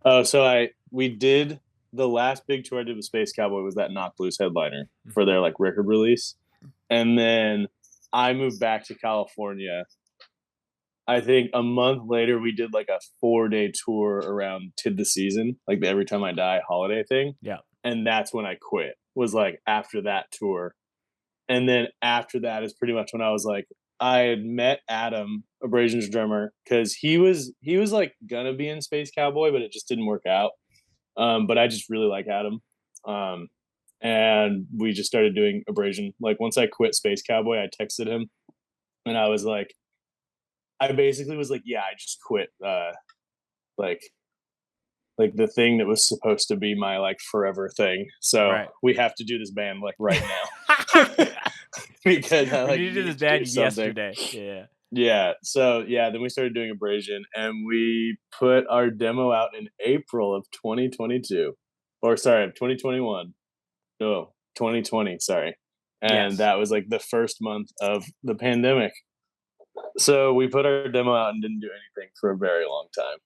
Oh, so I we did the last big tour I did with Space Cowboy was that Knock Loose headliner for Mhm. their like record release, and then I moved back to California. I think a month later we did like a 4 day tour around Tid the Season, like the Every Time I Die holiday thing, Yeah. and that's when I quit. Was like after that tour, And then after that is pretty much when I was like, I had met Adam, Abrasion's drummer, because he was like gonna be in Space Cowboy, but it just didn't work out. But I just really like Adam. Um, and we just started doing Abrasion. Like once I quit Space Cowboy, I texted him and I was like, I basically was like, yeah, I just quit. Like like the thing that was supposed to be my like forever thing. So Right. we have to do this band like right now because I We like need to do need this to do band something. yesterday. Yeah. Yeah. So yeah, then we started doing Abrasion and we put our demo out in April of 2022. Or sorry, of 2021. No, 2020, sorry. And Yes. that was like the first month of the pandemic. So we put our demo out and didn't do anything for a very long time.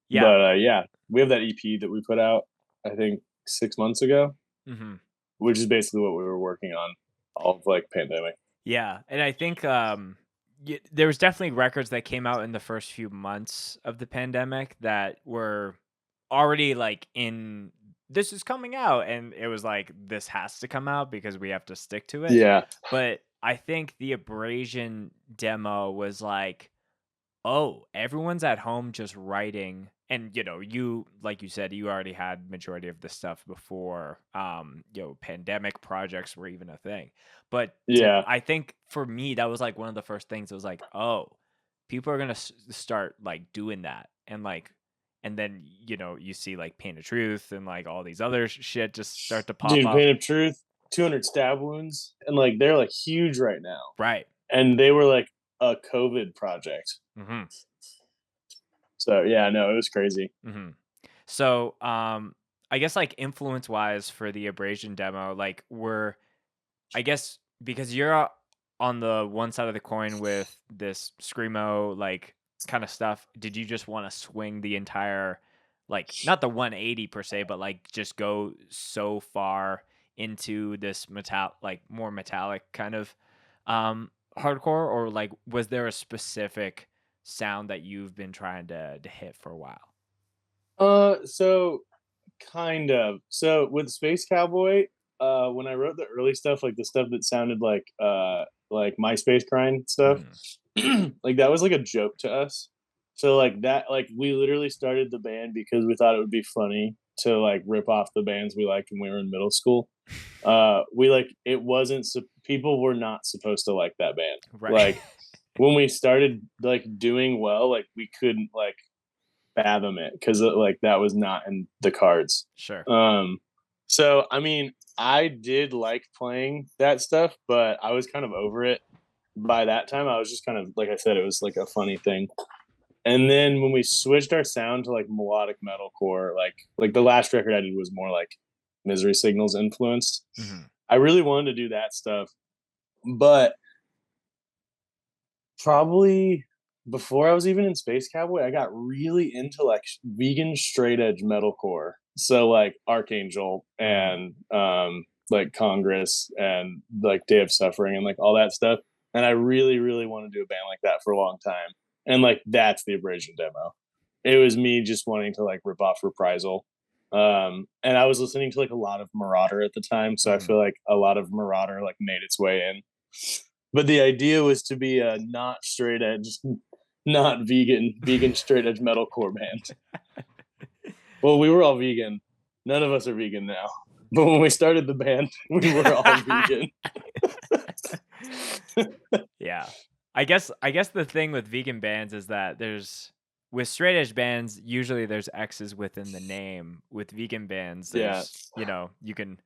Yeah. But yeah, we have that EP that we put out, I think 6 months ago, Mhm. which is basically what we were working on all of like pandemic. Yeah, and I think, there was definitely records that came out in the first few months of the pandemic that were already, like, in "This is coming out," and it was like, "This has to come out because we have to stick to it." Yeah. But I think the Abrasion demo was like, oh, everyone's at home just writing. And you like you said, you already had majority of this stuff before pandemic projects were even a thing. But Yeah. I think for me that was like one of the first things. It was like, oh, people are gonna start like doing that, and like, and then you see like Pain of Truth and like all these other shit just start to pop Dude, up. Pain of Truth, 200 stab wounds, and like they're like huge right now. Right. And they were like a COVID project. Hmm. So yeah, no, it was crazy. Hmm. So, I guess like influence wise for the Abrasion demo, like I guess because you're on the one side of the coin with this screamo like kind of stuff, did you just want to swing the entire like not the 180 per se, but like just go so far into this like more metallic kind of hardcore, or like was there a specific sound that you've been trying to hit for a while? So kind of. So with Space Cowboy, when I wrote the early stuff, like the stuff that sounded like MySpace grind stuff, Mhm. like that was like a joke to us. So like that, like we literally started the band because we thought it would be funny to like rip off the bands we liked when we were in middle school. We like it wasn't people were not supposed to like that band. Right. Like when we started like doing well, like we couldn't like fathom it because like that was not in the cards. Sure. Um, so I mean, I did like playing that stuff, but I was kind of over it by that time. I was just kind of like I said, it was like a funny thing. And then when we switched our sound to like melodic metalcore, like the last record I did was more like Misery Signals influenced. Mhm. I really wanted to do that stuff, but probably before I was even in Space Cowboy, I got really into like vegan straight edge metalcore. So like Archangel Mhm. and like Congress and like Day of Suffering and like all that stuff. And I really, really want to do a band like that for a long time. And like that's the Abrasion demo. It was me just wanting to like rip off Reprisal. And I was listening to like a lot of Marauder at the time, so I Mhm. feel like a lot of Marauder like made its way in. But the idea was to be a not straight edge, not vegan straight edge metalcore band. Well, we were all vegan. None of us are vegan now. But when we started the band, we were all vegan. Yeah. I guess the thing with vegan bands is that there's with straight edge bands, usually there's X's within the name. With vegan bands, Yeah. you can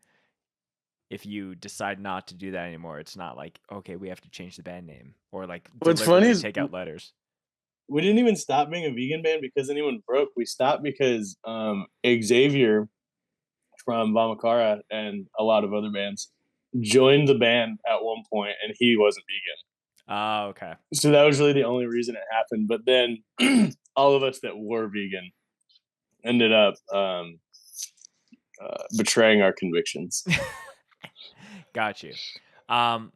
if you decide not to do that anymore, it's not like, okay, we have to change the band name or like What's funny deliberately is take out letters. we didn't even stop being a vegan band because anyone broke. We stopped because Xavier from Vamakara and a lot of other bands joined the band at one point and he wasn't vegan. Oh, okay. So that was really the only reason it happened. But then all of us that were vegan ended up betraying our convictions. Got you.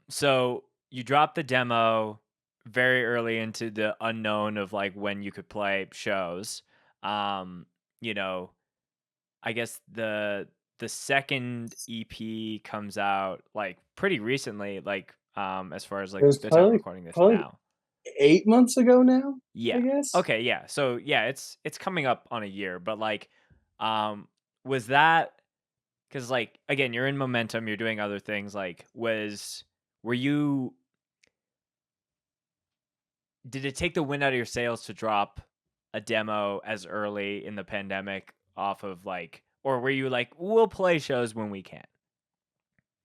So you dropped the demo very early into the unknown of like when you could play shows. Um, you know, I guess the second EP comes out like pretty recently, like as far as It like was the time we're probably recording this probably now. 8 months ago now, I Yeah. guess. Okay, yeah. So yeah, it's coming up on a year, but like was that cuz like again, you're in Momentum, you're doing other things like were you did it take the wind out of your sails to drop a demo as early in the pandemic off of like or were you like we'll play shows when we can?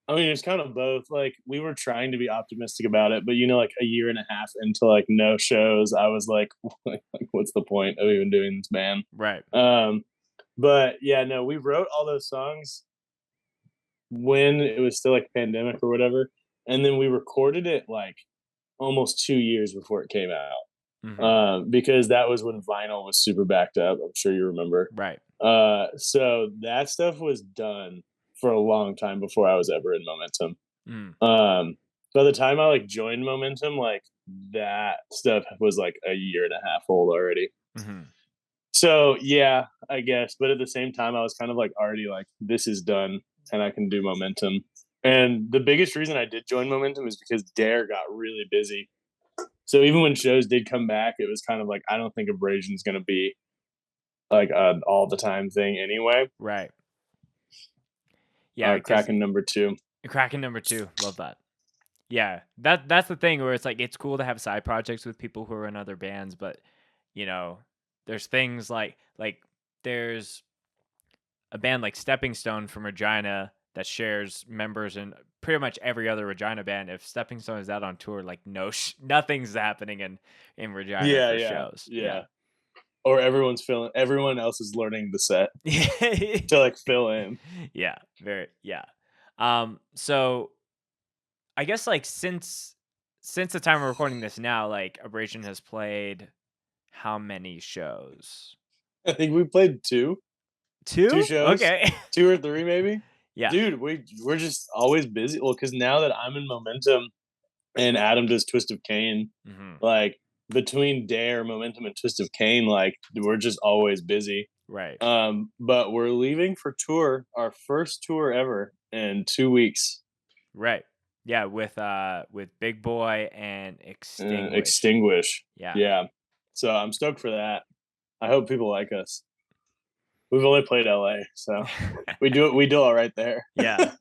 I mean, it's kind of both. Like, we were trying to be optimistic about it, but like a year and a half into like no shows, I was like, like what's the point of even doing this, man? Right. Um, but yeah, no, we wrote all those songs when it was still like pandemic or whatever, and then we recorded it like almost 2 years before it came out, Mhm. because that was when vinyl was super backed up. I'm sure you remember. Right. So that stuff was done for a long time before I was ever in Momentum. Mm. Um, by the time I like joined Momentum, like that stuff was like a year and a half old already. Mhm. So yeah, I guess. But at the same time, I was kind of like already like, this is done and I can do Momentum. And the biggest reason I did join Momentum is because Dare got really busy. So even when shows did come back, it was kind of like, I don't think Abrasion's going to be like an all the time thing anyway. Right. Yeah, cuz Kraken number two. Kraken number 2, love that. Yeah, that's the thing where it's like it's cool to have side projects with people who are in other bands, but you know, there's things like there's a band like Stepping Stone from Regina that shares members in pretty much every other Regina band. If Stepping Stone is out on tour, like nothing's happening in Regina Yeah, for yeah, shows. yeah. Yeah. Or everyone else is learning the set to like fill in. Yeah, very yeah. So I guess like since the time we're recording this now, like Abrasion has played how many shows? I think we played two 2? shows, Okay. 2 or 3 maybe. Yeah. Dude, we're just always busy. Well, because now that I'm in Momentum and Adam does Twist of Cain, Mhm. like between Dare, Momentum, and Twist of Cain, like we're just always busy. Right. But we're leaving for tour, our first tour ever in 2 weeks. Right. Yeah, with Big Boy and Extinguish. Extinguish. Yeah. Yeah. So I'm stoked for that. I hope people like us. We've only played LA, so we do all right there. Yeah.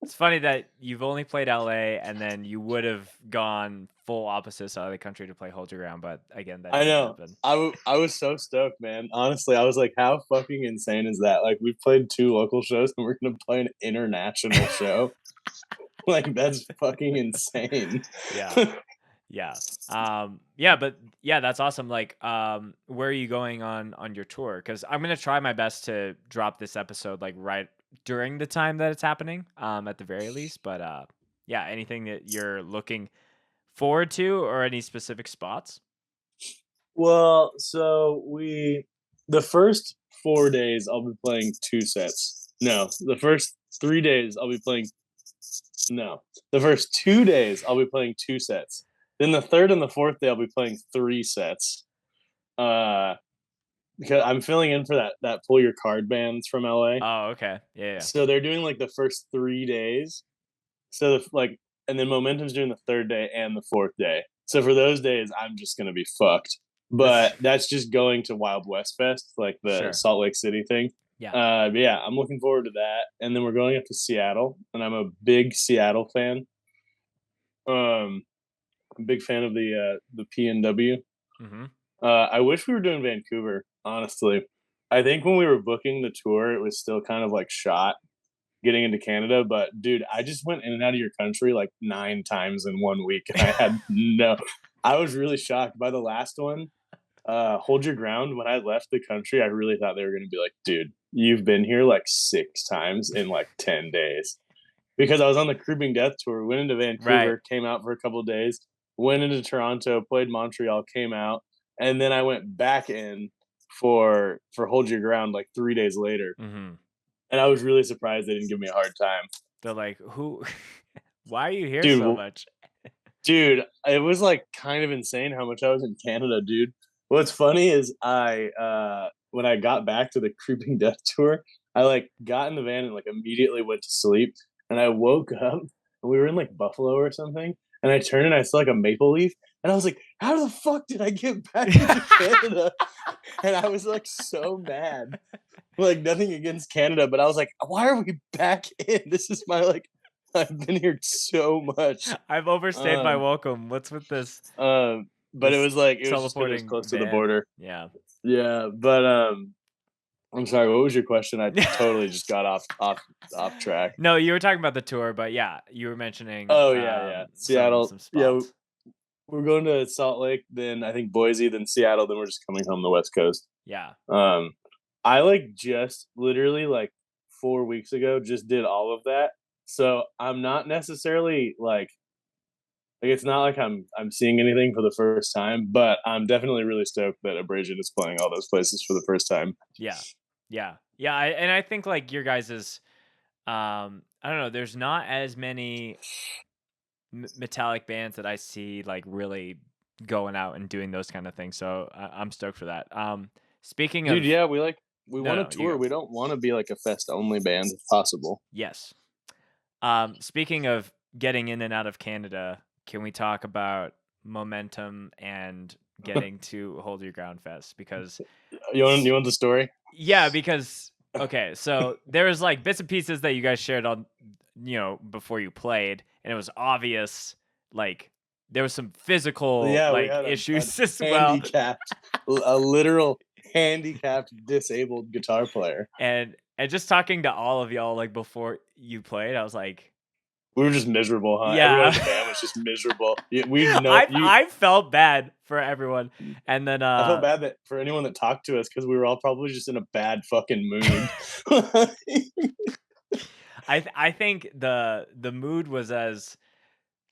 It's funny that you've only played LA and then you would have gone full opposite side of the country to play Hold Your Ground, but again, that I didn't know. happen. I was so stoked, man. Honestly, I was like, how fucking insane is that? Like, we've played 2 local shows and we're gonna play an international show. Like, that's fucking insane. Yeah. Yeah. Yeah, but yeah, that's awesome. Like, where are you going on your tour? Because I'm gonna try my best to drop this episode like right during the time that it's happening, at the very least. But yeah, anything that you're looking forward to or any specific spots? Well, so the first 4 days, I'll be playing 2 sets. No, the first 3 days, I'll be playing no. The first 2 days, I'll be playing 2 sets. Then the 3rd and the 4th day, I'll be playing 3 sets. Uh, because I'm filling in for that Pull Your Card bands from LA. Oh, okay. Yeah, yeah. So they're doing, like, the first 3 days. So, and then Momentum's doing the 3rd day and the 4th day. So for those days, I'm just gonna be fucked. This But that's just going to Wild West Fest, like the sure. Salt Lake City thing. Yeah. But yeah, I'm looking forward to that. And then we're going up to Seattle, and I'm a big Seattle fan. Um, I'm a big fan of the PNW. Mhm. I wish we were doing Vancouver, honestly. I think when we were booking the tour, it was still kind of like shot getting into Canada. But dude, I just went in and out of your country like 9 times in 1 week, and I had no. I was really shocked by the last one. Hold Your Ground. When I left the country, I really thought they were going to be like, dude, you've been here like 6 times in like 10 days. Because I was on the Creeping Death tour, went into Right. Vancouver, came out for a couple of days, went into Toronto, played Montreal, came out, and then I went back in for Hold Your Ground like 3 days later. Mhm. And I was really surprised they didn't give me a hard time. They're like, "Who why are you here so Dude, much?" dude, it was like kind of insane how much I was in Canada, dude. What's funny is when I got back to the Creeping Death tour, I like got in the van and like immediately went to sleep. And I woke up and we were in like Buffalo or something. And I turned and I saw like a maple leaf. And I was like, how the fuck did I get back into Canada? And I was like so mad. Like nothing against Canada, but I was like, why are we back in? This is my like I've been here so much. I've overstayed my Um welcome. What's with but it this was like it was just because it was teleporting close to the van? border. Yeah. Yeah, but I'm sorry, what was your question? I totally just got off track. No, you were talking about the tour, but yeah, you were mentioning Oh yeah, yeah. some Seattle. Yeah, spots. we're going to Salt Lake, then I think Boise, then Seattle, then we're just coming home the West Coast. Yeah. Um I like just literally like 4 weeks ago just did all of that. So I'm not necessarily like it's not like I'm seeing anything for the first time, but I'm definitely really stoked that Abrasion is playing all those places for the first time. Yeah. Yeah. Yeah, and I think like your guys's I don't know, there's not as many metallic bands that I see like really going out and doing those kind of things. So I'm stoked for that. Speaking Dude, of yeah, we no, want to no, you tour. go. We don't want to be like a fest only band if possible. Yes. Speaking of getting in and out of Canada, can we talk about momentum and getting to Hold Your Ground Fest? Because You want the story? yeah, because okay, so there was like bits and pieces that you guys shared on, before you played, and it was obvious like there was some physical Yeah, we like had a issues as well, handicapped, a literal handicapped disabled guitar player. and just talking to all of y'all like before you played, I was like, We were just miserable, huh? Everyone yeah, in the band was just miserable. We know you. I felt bad for everyone, and then I felt bad that for anyone that talked to us because we were all probably just in a bad fucking mood. I think the mood was as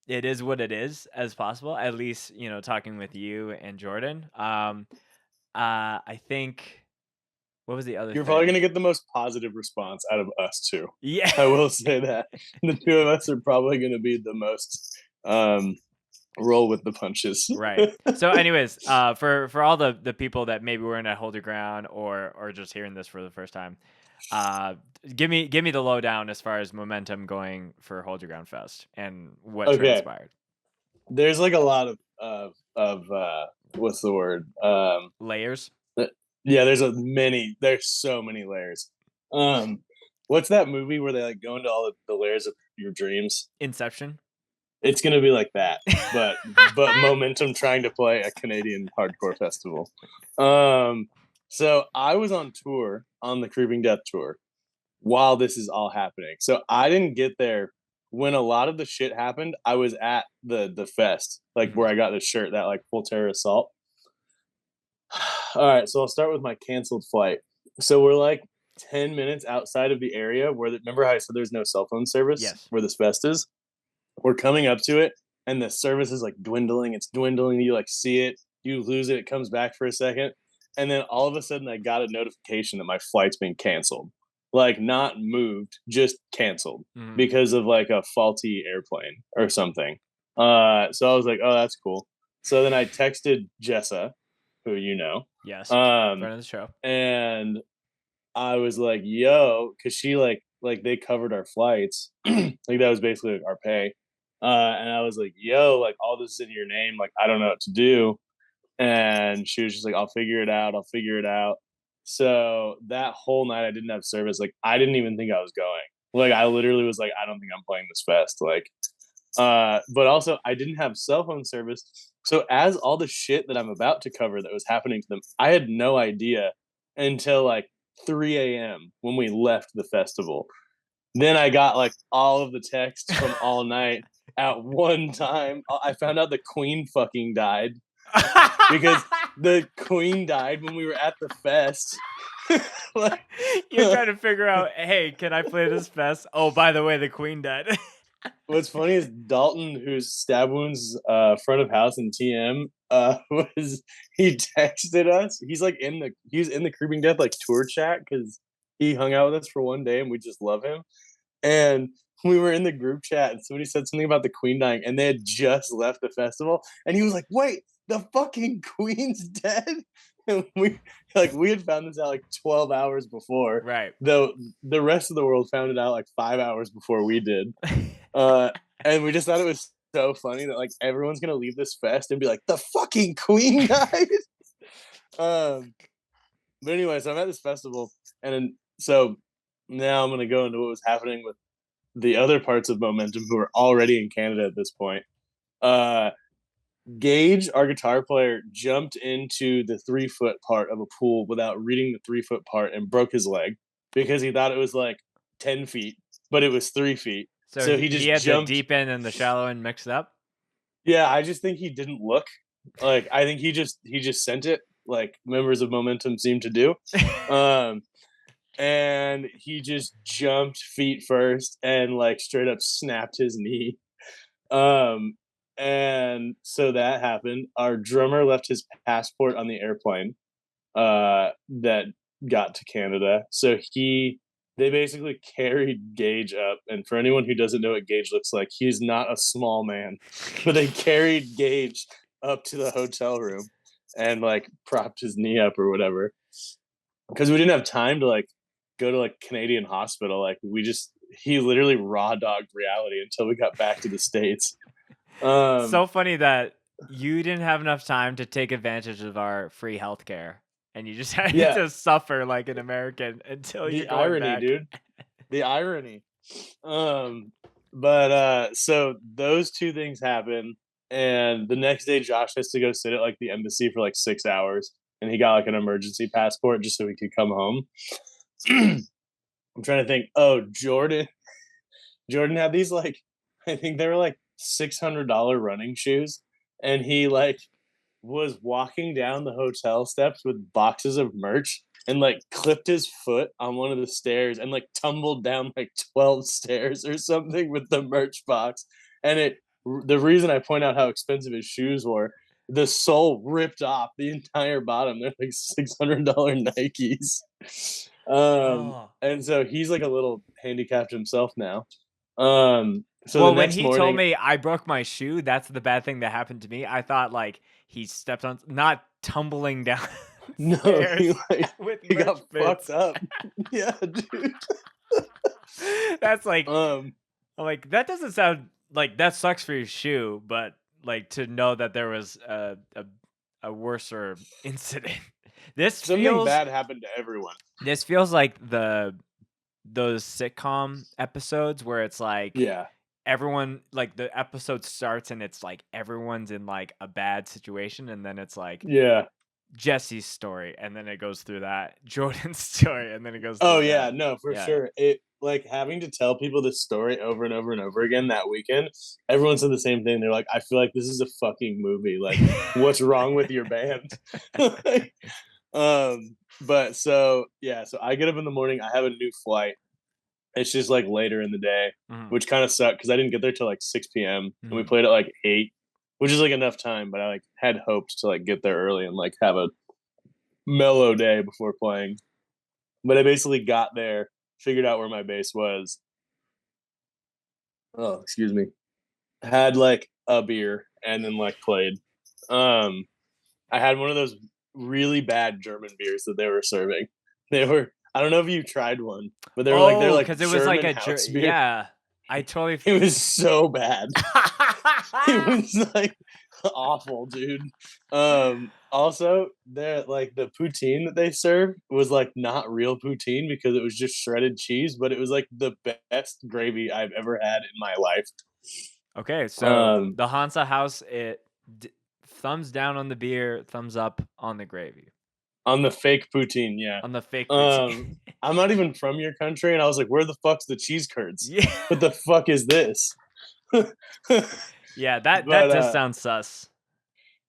it is what it is as possible. At least talking with you and Jordan. I think what was the other You're probably thing? gonna get the most positive response out of us too. Yeah, I will say that the two of us are probably gonna be the most um, roll with the punches. right. So, anyways, for all the people that maybe weren't at Hold Your Ground or just hearing this for the first time, uh, give me the lowdown as far as momentum going for Hold Your Ground Fest and what Okay, transpired. there's like a lot of what's the word? Layers, Uh, yeah, there's so many layers. Um, what's that movie where they like go into all the layers of your dreams? Inception. It's gonna be like that, but momentum trying to play a Canadian hardcore festival. Um, so I was on tour on the Creeping Death tour while this is all happening. So I didn't get there when a lot of the shit happened. I was at the fest, like Mhm. where I got the shirt, that like full terror assault. All right, so I'll start with my canceled flight. So we're like 10 minutes outside of the area where remember how I said there's no cell phone service Yes. where this fest is? We're coming up to it and the service is like dwindling. It's dwindling. You like see it, you lose it, it comes back for a second. And then all of a sudden I got a notification that my flight's been canceled. Like not moved, just canceled Mhm. because of like a faulty airplane or something. So I was like, oh, that's cool. So then I texted Jessa, who you know, Yes. um, Friend of the show. and I was like, yo, because she like they covered our flights. Like that was basically like our pay. And I was like, yo, like all this is in your name. Like, I don't know what to do. And she was just like, I'll figure it out. I'll figure it out. So that whole night I didn't have service. Like, I didn't even think I was going. Like, I literally was like, I don't think I'm playing this fest. Like, but also I didn't have cell phone service. So as all the shit that I'm about to cover that was happening to them, I had no idea until like 3 a.m. when we left the festival. Then I got like all of the texts from all night at one time. I found out the Queen fucking died because the Queen died when we were at the fest. Like, You're trying to figure out, hey, can I play this fest? Oh, by the way, the queen died. what's funny is Dalton, whose stab wounds front of house in TM, was he texted us. He's in the Creeping Death like tour chat because he hung out with us for one day and we just love him. And we were in the group chat and somebody said something about the Queen dying and they had just left the festival and he was like, wait, the fucking Queen's dead. we had found this out like 12 hours before, Right. though the rest of the world found it out like 5 hours before we did. Uh, and we just thought it was so funny that like everyone's gonna leave this fest and be like, the fucking queen died. um, but anyway, so I'm at this festival, and then, so now I'm gonna go into what was happening with the other parts of Momentum who are already in Canada at this point. Uh, Gage, our guitar player, jumped into the 3 foot part of a pool without reading the 3 foot part and broke his leg because he thought it was like 10 feet, but it was 3 feet. So So he he he just had the jumped. deep end and the shallow end mixed up? Yeah, I just think he didn't look. Like I think he just sent it like members of Momentum seem to do. Um and he just jumped feet first and like straight up snapped his knee. Um, and so that happened. Our drummer left his passport on the airplane that got to Canada. So they basically carried Gage up. And for anyone who doesn't know what Gage looks like, he's not a small man, but they carried Gage up to the hotel room and like propped his knee up or whatever because we didn't have time to like go to like Canadian hospital. Like he literally raw dogged reality until we got back to the States. So Um, funny that you didn't have enough time to take advantage of our free healthcare, and you just had yeah, to suffer like an American until you're the going irony, back. dude. The irony. Um, but so those two things happen, and the next day Josh has to go sit at like the embassy for like 6 hours, and he got like an emergency passport just so he could come home. I'm trying to think. Oh, Jordan had these like I think they were like $600 running shoes, and he like was walking down the hotel steps with boxes of merch and like clipped his foot on one of the stairs and like tumbled down like 12 stairs or something with the merch box. And the reason I point out how expensive his shoes were, the sole ripped off the entire bottom. They're like $600 Nikes. Oh. And so he's like a little handicapped himself now. So the Well, when next he told morning, me I broke my shoe, that's the bad thing that happened to me. I thought like he stepped on, not tumbling down no, he stairs like with he merch got fucked bits. up. Yeah, dude. That's like, Um, I'm like, that doesn't sound like that sucks for your shoe, but like to know that there was a worser incident. This Something feels bad happened to everyone. this feels like those sitcom episodes where it's like Yeah, everyone, like the episode starts and it's like everyone's in like a bad situation, and then it's like yeah. Jesse's story, and then it goes through that, Jordan's story, and then it goes Oh through yeah, that. no, for Yeah. sure. It like having to tell people this story over and over and over again that weekend. Everyone said the same thing. They're like, I feel like this is a fucking movie. Like, what's wrong with your band? But so yeah, so I get up in the morning. I have a new flight. It's just like later in the day, Mhm, which kind of sucked because I didn't get there till like 6 p.m. and we mhm. played at like 8, which is like enough time. But I like had hoped to like get there early and like have a mellow day before playing. But I basically got there, figured out where my base was. Oh, excuse me. Had like a beer and then like played. Um, I had one of those really bad German beers that they were serving. They were I don't know if you tried one, but they're Oh, like because it was like German a house beer. yeah. I totally It was so bad. It was like awful, dude. Also, the poutine that they served was like not real poutine because it was just shredded cheese, but it was like the best gravy I've ever had in my life. Okay, so Um, the Hansa House, thumbs down on the beer, thumbs up on the gravy, on the fake poutine, yeah. on the fake poutine. Um, I'm not even from your country, and I was like, "Where the fuck's the cheese curds? Yeah. What the fuck is this?" Yeah, that but does sound sus.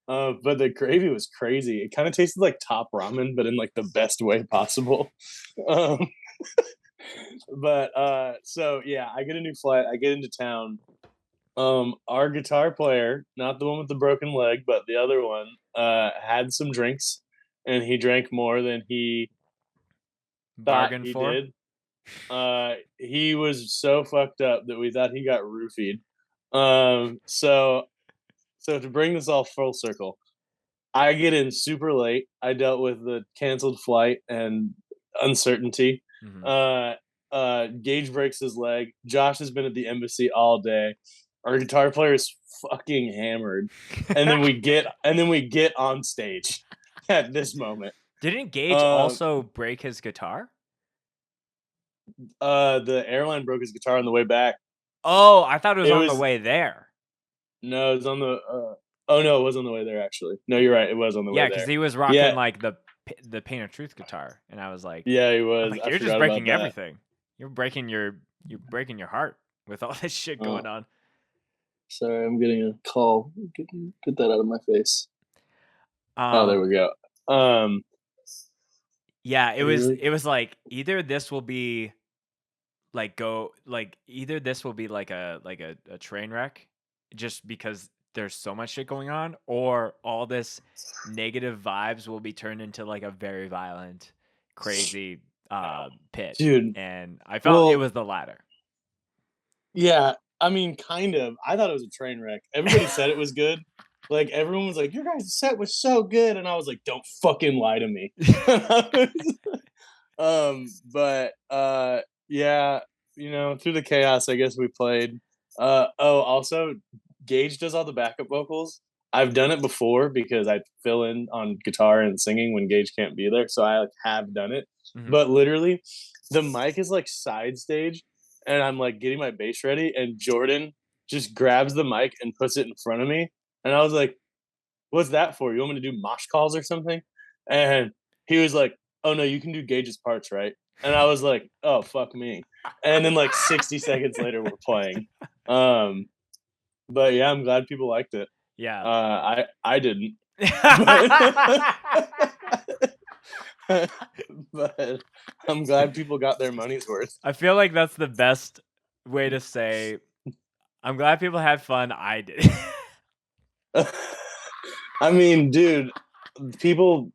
but the gravy was crazy. It kind of tasted like top ramen, but in like the best way possible. Um, but so yeah, I get a new flight. I get into town. Our guitar player, not the one with the broken leg, but the other one, had some drinks, and he drank more than he thought Bargain he for? did. He was so fucked up that we thought he got roofied. So to bring this all full circle, I get in super late. I dealt with the canceled flight and uncertainty. Mhm. Uh, Gage breaks his leg. Josh has been at the embassy all day. Our guitar player is fucking hammered, and then we get on stage at this moment. Didn't Gage Um, also break his guitar? the airline broke his guitar on the way back. Oh, I thought it was It on the was way there. no, it was on the. Oh no, it was on the way there. Actually, no, you're right. It was on the way Yeah, because there. he was rocking Yeah, like the Pain of Truth guitar, and I was like, yeah, he was. I you're just forgot about breaking that. everything. You're breaking your heart with all this shit Uh, going on. Sorry, I'm getting a call. Get that out of my face. Oh, there Um, we go. Um, yeah, are you really? it was like either this will be either this will be like a train wreck just because there's so much shit going on, or all this negative vibes will be turned into like a very violent, crazy pit. Dude, And I felt it well, was the latter. yeah. I mean, kind of. I thought it was a train wreck. Everybody said it was good. Like everyone was like, "Your guys' set was so good," and I was like, "Don't fucking lie to me." But yeah, through the chaos, I guess we played. Also, Gage does all the backup vocals. I've done it before because I fill in on guitar and singing when Gage can't be there, so I like have done it. Mhm. But literally, the mic is like side stage, and I'm like getting my bass ready, and Jordan just grabs the mic and puts it in front of me, and I was like, "What's that for? You want me to do mosh calls or something?" And he was like, "Oh no, you can do Gage's parts, right?" And I was like, "Oh fuck me." And then like 60 seconds later, we're playing. Um, but yeah, I'm glad people liked it. Yeah. I didn't, but but I'm glad people got their money's worth. I feel like that's the best way to say I'm glad people had fun. I did. I mean, dude, people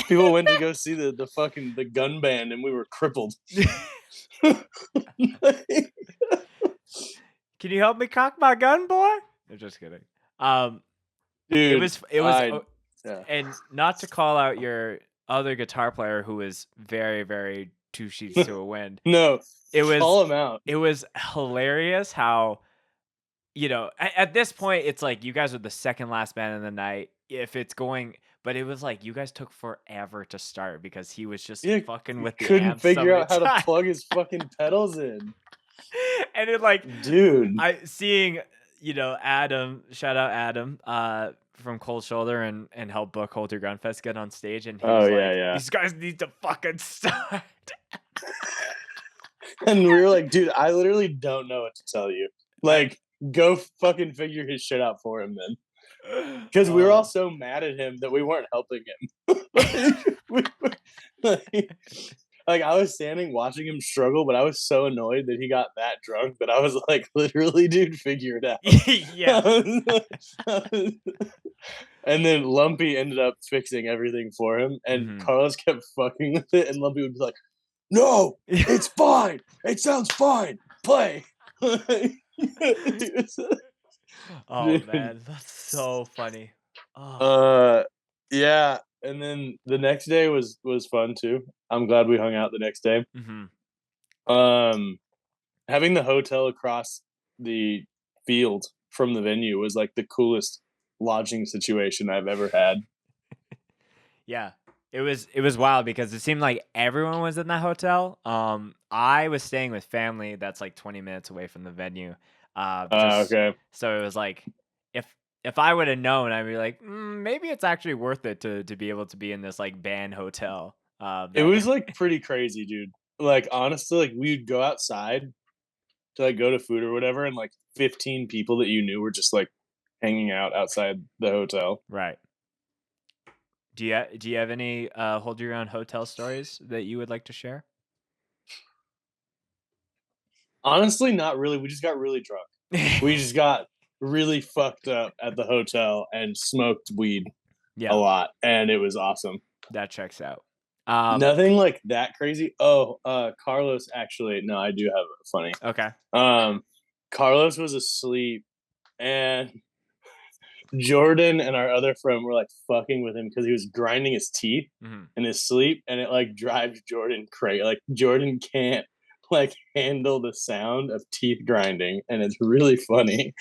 people went to go see the fucking the gun band, and we were crippled. Can you help me cock my gun, boy? I'm just kidding. Um, Dude, it was, I yeah. and not to call out your other guitar player who was very, very two sheets to a wind. No, It was, call him out. it was hilarious how, at this point, it's like you guys are the second last band of the night. If it's going, but it was like you guys took forever to start because he was just Yeah, fucking he with the couldn't amp so figure many out how to times. plug his fucking pedals in. And it like Dude. I seeing, Adam, shout out Adam, from Cold Shoulder and help book Hold Your Gun Fest get on stage, and he Oh was yeah, like, yeah. "These guys need to fucking start." And we were like, dude, I literally don't know what to tell you. I, Like, go fucking figure his shit out for him then. Because we were all oh, so mad at him that we weren't helping him. like, like, I was standing watching him struggle, but I was so annoyed that he got that drunk that I was like, literally, dude, figure it yeah. out. And then Lumpy ended up fixing everything for him, and Hmm. Carlos kept fucking with it, and Lumpy would be like, "No, it's fine. It sounds fine. Play." Oh Dude, man, that's so funny. Oh, uh, yeah. And then the next day was fun too. I'm glad we hung out the next day. hmm. Um, Having the hotel across the field from the venue was like the coolest lodging situation I've ever had. Yeah. It was wild because it seemed like everyone was in that hotel. I was staying with family that's like 20 minutes away from the venue. Just Okay. so it was like if if I would have known, I'd be like, maybe it's actually worth it to be able to be in this like band hotel. It That was like pretty crazy, dude. Like honestly, like we'd go outside to like go to food or whatever, and like 15 people that you knew were just like hanging out outside the hotel. right. Do you have any hold your own hotel stories that you would like to share? Honestly, not really. We just got really drunk. We just got really fucked up at the hotel and smoked weed a Yeah, lot, and it was awesome. that checks out. Um, Nothing like that crazy. Oh, Carlos actually, no, I do have a funny. okay. Um, Carlos was asleep, and Jordan and our other friend were like fucking with him because he was grinding his teeth Mhm. in his sleep, and it like drives Jordan crazy. Like Jordan can't like handle the sound of teeth grinding, and it's really funny.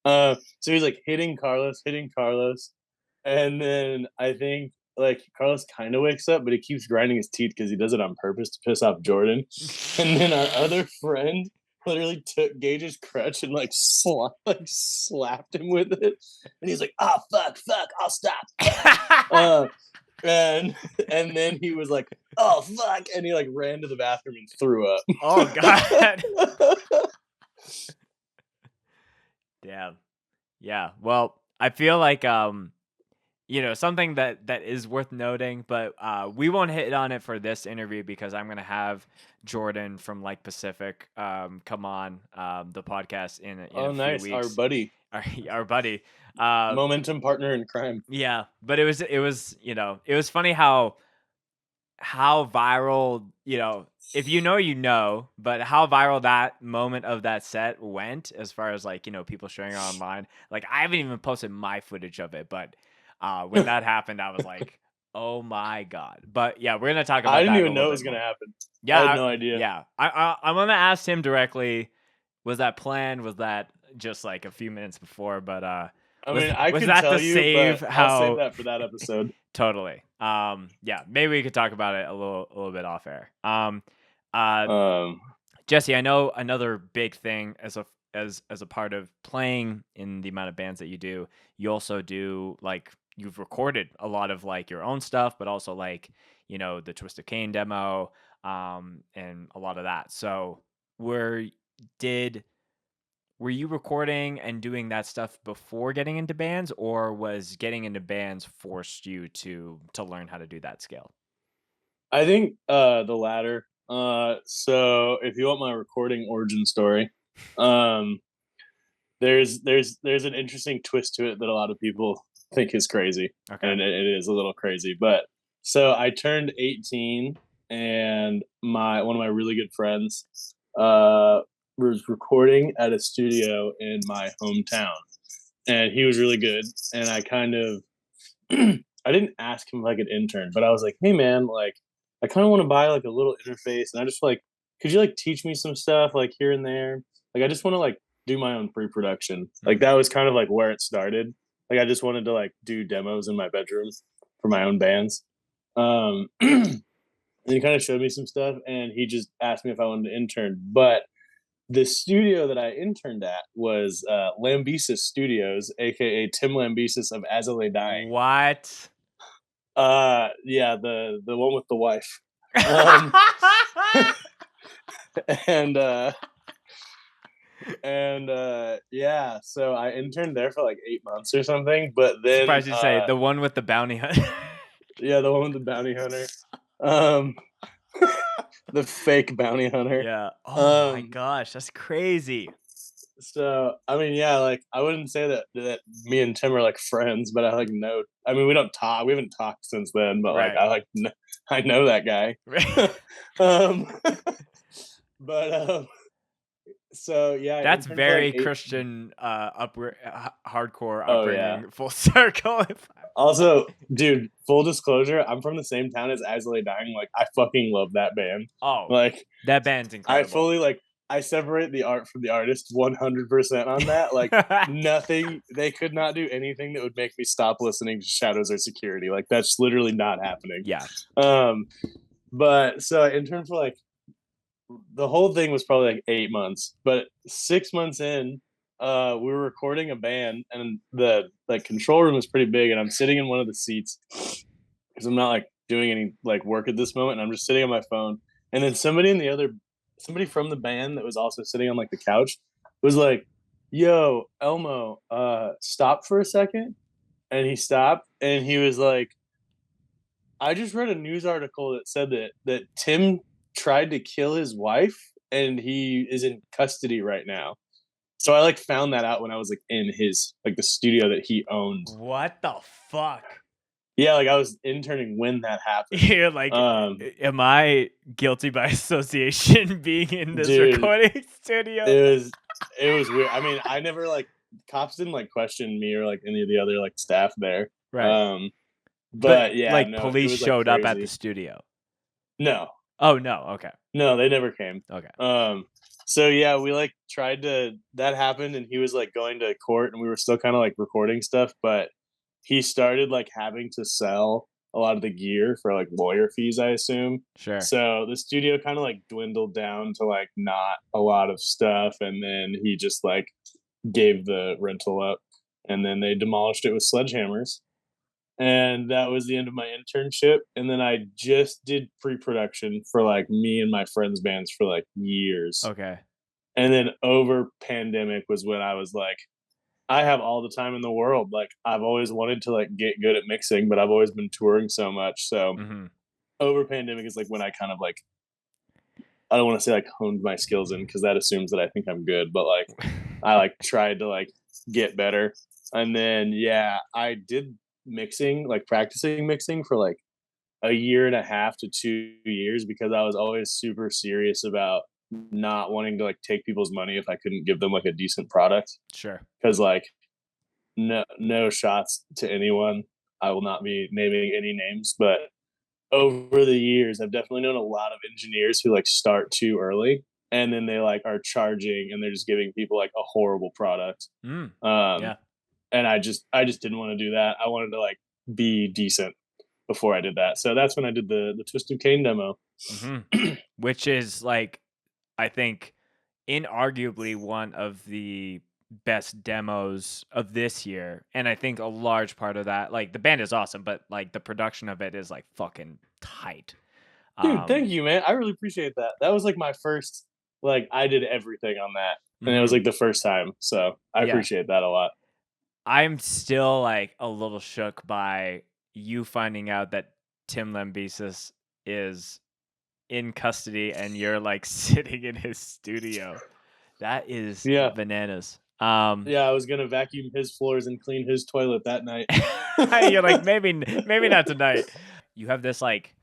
So he's like hitting Carlos, and then I think like Carlos kind of wakes up, but he keeps grinding his teeth because he does it on purpose to piss off Jordan. And then our other friend literally took Gage's crutch and like slapped him with it, and he's like, "Oh fuck, I'll stop." Uh, and and then he was like, "Oh fuck," and he like ran to the bathroom and threw up. Oh god. Damn. Yeah. Well, I feel like something that is worth noting, but we won't hit on it for this interview because I'm gonna have Jordan from like Pacific come on the podcast in Oh, a few nice, our weeks. buddy, Our buddy. Uh, momentum partner in crime. yeah, but it was funny how viral, if you know, but how viral that moment of that set went as far as like, people sharing it online. Like I haven't even posted my footage of it, but when that happened, I was like, oh my God. But yeah, we're going to talk I about didn't that a even little know it bit was gonna more. happen. I Yeah. had no idea. Yeah. I'm going to ask him directly. Was that planned? Was that just like a few minutes before? But I was mean, I was could that to tell you, save but I'll save how that for that episode. totally. Yeah, maybe we could talk about it a little bit off air. Uh, Um, Jesse, I know another big thing as a part of playing in the amount of bands that you do, you also do like you've recorded a lot of like your own stuff, but also like, the Twisted Cane demo, and a lot of that. So were did were you recording and doing that stuff before getting into bands, or was getting into bands forced you to learn how to do that scale? I think the latter. So if you want my recording origin story, um, there's an interesting twist to it that a lot of people think is crazy, Okay. and it is a little crazy. But so I turned 18, and my one of my really good friends was recording at a studio in my hometown, and he was really good. And I kind of I didn't ask him if I could intern, but I was like, "Hey man, like I kind of want to buy like a little interface, and I just like, could you like teach me some stuff like here and there? Like I just want to like do my own pre-production." Like Mhm. that was kind of like where it started. Like I just wanted to like do demos in my bedroom for my own bands. And he kind of showed me some stuff, and he just asked me if I wanted to intern. But the studio that I interned at was Lambesis Studios, aka Tim Lambesis of Azalea Dying. What? Yeah, the one with the wife. Um, and yeah, so I interned there for like 8 months or something. But then Surprised you say the one with the bounty hunter. yeah, the one with the bounty hunter, um, the fake bounty hunter. Yeah. Oh my Um, gosh, that's crazy. so I mean, yeah, like I wouldn't say that me and Tim are like friends, but I like know. I mean, we don't talk. We haven't talked since then, but like Right. I know that guy. Right. um, but so yeah, I That's interned for like very 8. Christian, hardcore Oh, yeah. upbringing, full circle. Also, dude, full disclosure, I'm from the same town as Azalea Dying. Like, I fucking love that band. Oh, Like, that band's I incredible. fully like I separate the art from the artist 100% on that. Like, nothing. They could not do anything that would make me stop listening to Shadows or Security. Like, that's literally not happening. Yeah. Um, but so I interned for like the whole thing was probably like 8 months, but 6 months in, we were recording a band, and the like control room was pretty big, and I'm sitting in one of the seats because I'm not like doing any like work at this moment, and I'm just sitting on my phone. And then somebody from the band that was also sitting on like the couch was like, "Yo, Elmo, stop for a second." And he stopped, and he was like, "I just read a news article that said that Tim tried to kill his wife, and he is in custody right now." So I like found that out when I was like in his like the studio that he owned. What the fuck? Yeah, like I was interning when that happened. You're like, Um, am I guilty by association being in this dude, recording studio? it was it was weird. I mean, I never like cops didn't like question me or like any of the other like staff there. Right. Um, But, but yeah, like, no, it police was like showed up at the crazy. studio? No, Oh, no, okay, no, they never came. okay. Um, so yeah, we like tried to that happened and he was like going to court and we were still kind of like recording stuff, but he started like having to sell a lot of the gear for like lawyer fees, I assume. Sure. So the studio kind of like dwindled down to like not a lot of stuff and then he just like gave the rental up and then they demolished it with sledgehammers and that was the end of my internship. And then I just did pre-production for like me and my friends' bands for like years. Okay. And then over pandemic was when I was like, I have all the time in the world. Like I've always wanted to like get good at mixing, but I've always been touring so much. So Mhm. over pandemic is like when I kind of like I don't want to say like honed my skills in because that assumes that I think I'm good, but like I like tried to like get better. And then yeah, I did mixing, like practicing mixing for like a year and a half to 2 years because I was always super serious about not wanting to like take people's money if I couldn't give them like a decent product. Sure. Cause like no shots to anyone. I will not be naming any names, but over the years, I've definitely known a lot of engineers who like start too early and then they like are charging and they're just giving people like a horrible product. Mm. Um, Yeah. and I just didn't want to do that. I wanted to like be decent before I did that. So that's when I did the Twisted Cane demo. Mhm. Which is, like, I think, inarguably one of the best demos of this year, and I think a large part of that, like, the band is awesome, but, like, the production of it is, like, fucking tight. Dude, Um thank you, man. I really appreciate that. That was like my first, like I did everything on that, and it was Mhm. like the first time. So I Yeah. appreciate that a lot. I'm still, like, a little shook by you finding out that Tim Lambesis is in custody and you're, like, sitting in his studio. That is Yeah, bananas. yeah. I was gonna vacuum his floors and clean his toilet that night. You're like, maybe not tonight. You have this, like,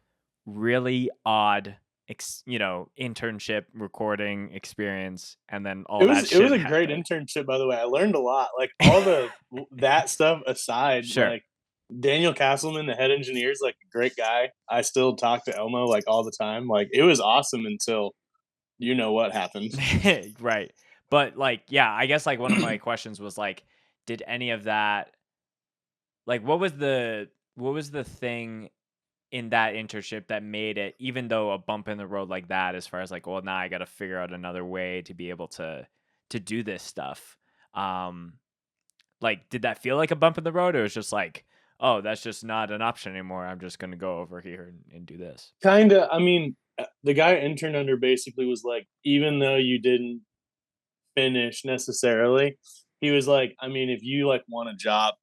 really odd internship recording experience, and then all that It was shit a great happened. internship, by the way. I learned a lot. Like all the that stuff aside, Sure. like Daniel Castleman, the head engineer, is like a great guy. I still talk to Elmo like all the time. Like it was awesome until you know what happened. Right. But, like, yeah, I guess, like, one of my questions was, like, did any of that like, what was the thing in that internship that made it, even though a bump in the road like that, as far as like, well, now I got to figure out another way to be able to do this stuff. Um, like, did that feel like a bump in the road, or it was just like, oh, that's just not an option anymore. I'm just gonna go over here and do this. Kinda. I mean, the guy I interned under basically was like, even though you didn't finish necessarily, he was like, I mean, if you like want a job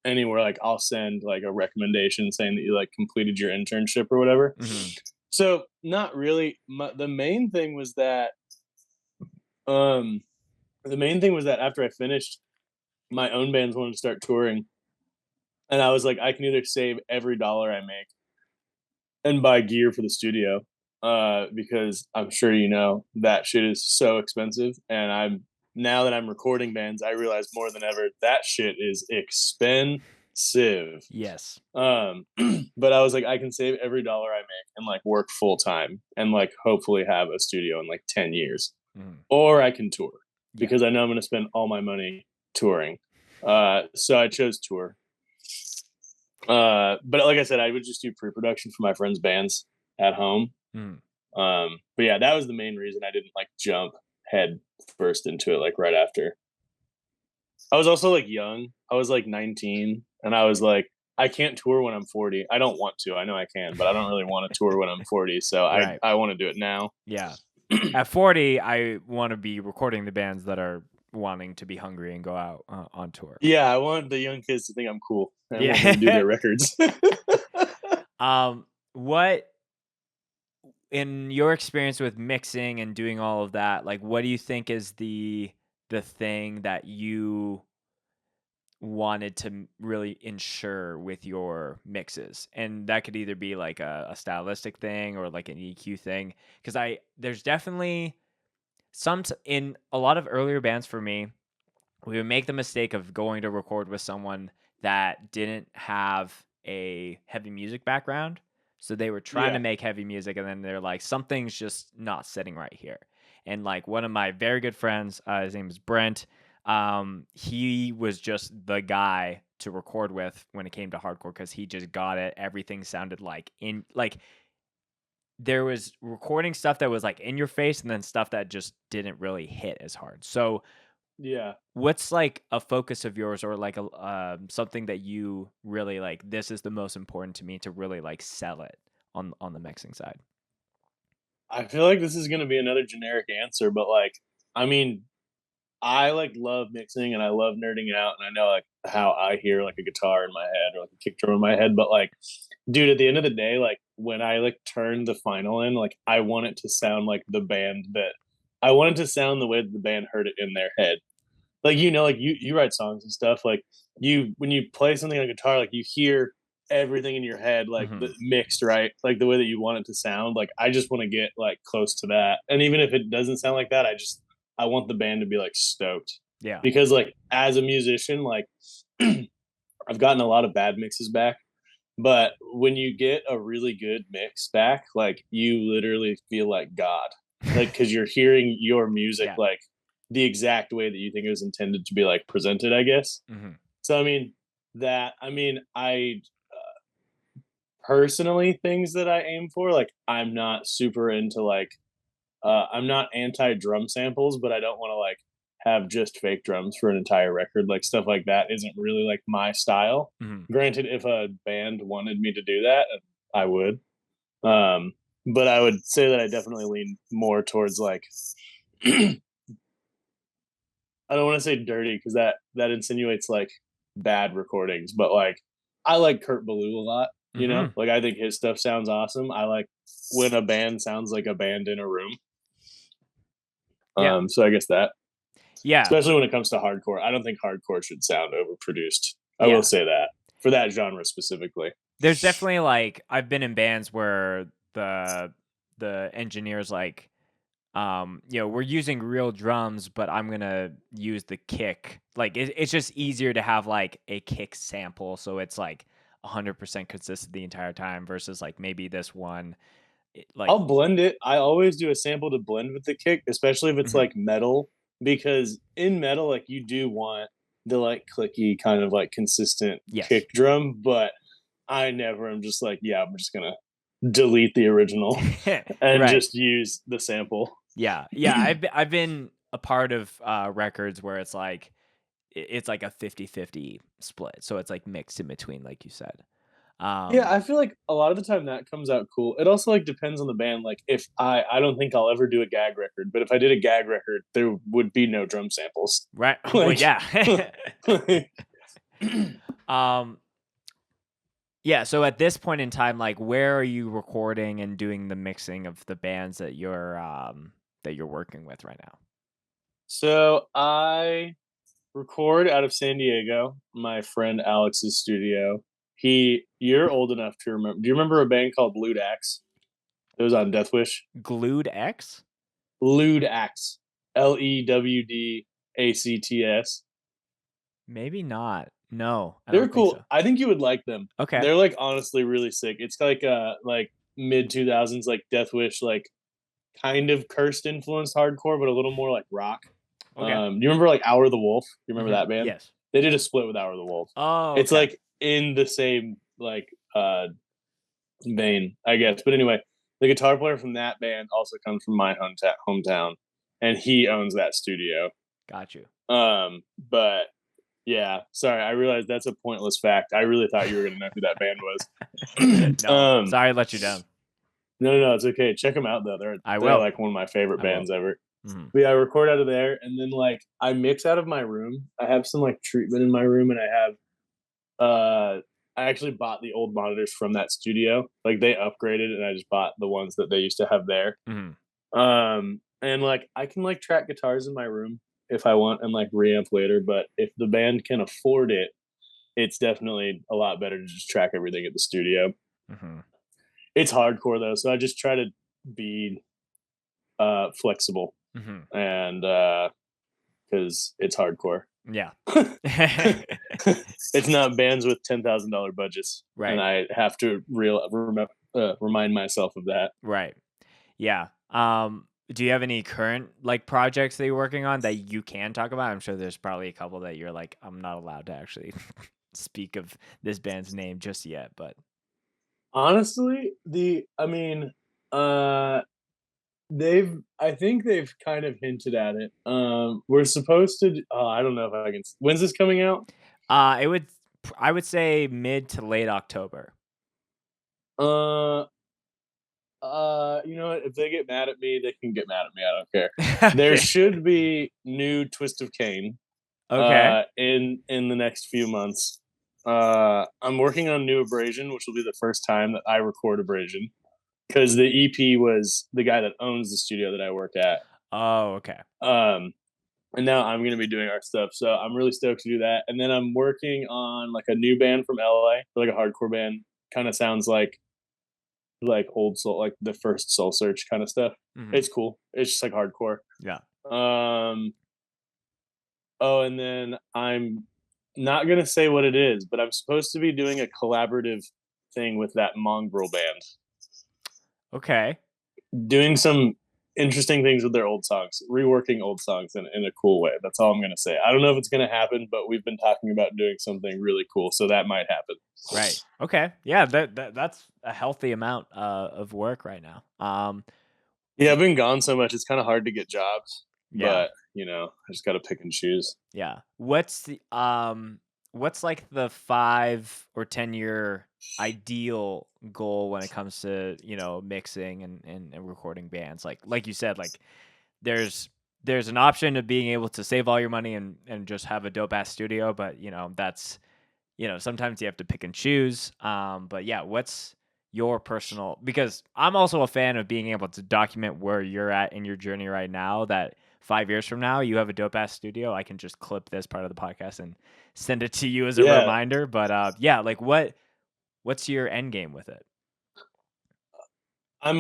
anywhere, like I'll send like a recommendation saying that you like completed your internship or whatever. Hmm. So not really. The main thing was that um the main thing was that after I finished, my own bands wanted to start touring, and I was like, I can either save every dollar I make and buy gear for the studio, because I'm sure you know that shit is so expensive, and I'm now that I'm recording bands, I realize more than ever that shit is expensive. Yes. But I was like, I can save every dollar I make and like work full time and like hopefully have a studio in like 10 years. Hmm. Or I can tour Yeah. because I know I'm gonna spend all my money touring. So I chose tour. But like I said, I would just do pre-production for my friends' bands at home. Hmm. But yeah, that was the main reason I didn't like jump head first into it like right after. I was also like young. I was like 19 and I was like, I can't tour when I'm 40. I don't want to. I know I can, but I don't really want to tour when I'm 40. So I Right. I want to do it now. Yeah. At 40, I want to be recording the bands that are wanting to be hungry and go out on tour. Yeah, I want the young kids to think I'm cool and want me to do Yeah. their records. What in your experience with mixing and doing all of that, like, what do you think is the thing that you wanted to really ensure with your mixes? And that could either be like a stylistic thing or like an EQ thing. Because there's definitely in a lot of earlier bands for me, we would make the mistake of going to record with someone that didn't have a heavy music background. So they were trying to Yeah. make heavy music, and then they're like, something's just not sitting right here. And like one of my very good friends, his name is Brent. He was just the guy to record with when it came to hardcore because he just got it. Everything sounded like in like there was recording stuff that was like in your face, and then stuff that just didn't really hit as hard. So Yeah. what's like a focus of yours, or like a something that you really like? This is the most important to me to really like sell it on the mixing side. I feel like this is gonna be another generic answer, but, like, I mean, I, like, love mixing and I love nerding out, and I know, like, how I hear, like, a guitar in my head or, like, a kick drum in my head, but, like, dude, at the end of the day, like, when I, like, turn the final in, like, I want it to sound like the band that I want it to sound the way that the band heard it in their head. Like, like you write songs and stuff, like, you when you play something on guitar, like, you hear everything in your head, like, Hmm. the mixed, right? Like, the way that you want it to sound, like, I just wanna get, like, close to that, and even if it doesn't sound like that, I want the band to be, like, stoked. Yeah. Because, like, as a musician, like, I've gotten a lot of bad mixes back, but when you get a really good mix back, like, you literally feel like God. Like, because 'cause you're hearing your music, Yeah. like, the exact way that you think it was intended to be, like, presented, I guess. Hmm. So, I personally, things that I aim for, like, I'm not super into, like, I'm not anti drum samples, but I don't wanna, like, have just fake drums for an entire record, like, stuff like that isn't really, like, my style. Hmm. Granted, if a band wanted me to do that, I would. Um, but I would say that I definitely lean more towards, like I don't wanna say dirty because that insinuates, like, bad recordings, but, like, I like Kurt Ballou a lot, you know? Hmm. Like, I think his stuff sounds awesome. I like when a band sounds like a band in a room. Yeah. So I guess that. Yeah. Especially when it comes to hardcore. I don't think hardcore should sound overproduced. I will Yeah. say that, for that genre specifically. There's definitely like I've been in bands where the engineers like we're using real drums, but I'm gonna use the kick. Like it's just easier to have like a kick sample, so it's like 100% consistent the entire time versus like maybe this one, like. I'll blend it. I always do a sample to blend with the kick, especially if it's, Mhm. like, metal, because in metal, like, you do want the, like, clicky kind of, like, consistent Yes. kick drum, but I never am just like, "Yeah, I'm just gonna delete the original and Right. just use the sample." Yeah. Yeah. I've been a part of records where it's like it's like a 50-50 split, so it's like mixed in between, like you said. Yeah, Um, I feel like a lot of the time that comes out cool. It also, like, depends on the band, like, if I don't think I'll ever do a gag record, but if I did a gag record, there would be no drum samples. right. Well, Like yeah. um, yeah. So at this point in time, like, where are you recording and doing the mixing of the bands that you're working with right now? So, I record out of San Diego, my friend Alex's studio. You're old enough to remember. Do you remember a band called Lewd Axe? It was on Death Wish. Glued X? Lewd Axe. Lewdacts. Maybe not. No, I They're don't think cool. so. I think you would like them. Okay. They're, like, honestly really sick. It's like mid 2000s, like Death Wish, like kind of cursed influenced hardcore, but a little more like rock. Okay. You remember like Hour of the Wolf? You remember Hmm. that band? Yes. They did a split with Hour of the Wolf. Oh, It's okay. like in the same like vein, I guess. But anyway, the guitar player from that band also comes from my hometown, and he owns that studio. Got you. But yeah, sorry, I realized that's a pointless fact. I really thought you were gonna know who that band was. No, sorry I let you down. No, it's okay. Check them out though. I They're will. like one of my favorite I will. bands ever. Mhm. But yeah, I record out of there, and then like I mix out of my room. I have some like treatment in my room, and I actually bought the old monitors from that studio. Like they upgraded, and I just bought the ones that they used to have there. Mhm. And like I can like track guitars in my room if I want, and like reamp later. But if the band can afford it, it's definitely a lot better to just track everything at the studio. Mhm. It's hardcore though, so I just try to be flexible Mhm. and because it's hardcore. Yeah. It's not bands with $10,000 budgets, and Right. I have to remind myself of that. Right. Yeah. Do you have any current like projects that you're working on that you can talk about? I'm sure there's probably a couple that you're like, I'm not allowed to actually speak of this band's name just yet, but Honestly, uh, I think they've kind of hinted at it. We're supposed to. I don't know if I can. When's this coming out? it would I would say mid to late October. Uh, you know what? If they get mad at me, they can get mad at me. I don't care. There Okay. should be new Twist of Cain Okay. in the next few months. I'm working on new Abrasion, which will be the first time that I record Abrasion because the EP was the guy that owns the studio that I work at. Oh, okay. Um, and now I'm going to be doing our stuff, so I'm really stoked to do that. And then I'm working on like a new band from LA, like a hardcore band. Kind of sounds like old soul, like the first Soul Search kind of stuff. Mhm. It's cool. It's just like hardcore. Yeah. Um, oh, and then I'm not gonna say what it is, but I'm supposed to be doing a collaborative thing with that Mongrel band, Okay. doing some interesting things with their old songs, reworking old songs in a cool way. That's all I'm gonna say. I don't know if it's gonna happen, but we've been talking about doing something really cool, so that might happen. Right. Okay. Yeah, that's a healthy amount of work right now. Yeah, I've been gone so much; it's kind of hard to get jobs, Yeah. but I just got to pick and choose. Yeah. What's like the 5 or 10-year ideal goal when it comes to, mixing and recording bands? Like you said, like there's there's an option of being able to save all your money and just have a dope ass studio, but that's sometimes you have to pick and choose. But yeah, what's your personal, because I'm also a fan of being able to document where you're at in your journey right now, that 5 years from now you have a dope ass studio. I can just clip this part of the podcast and send it to you as a Yeah, reminder. But yeah, like what's your end game with it? I'm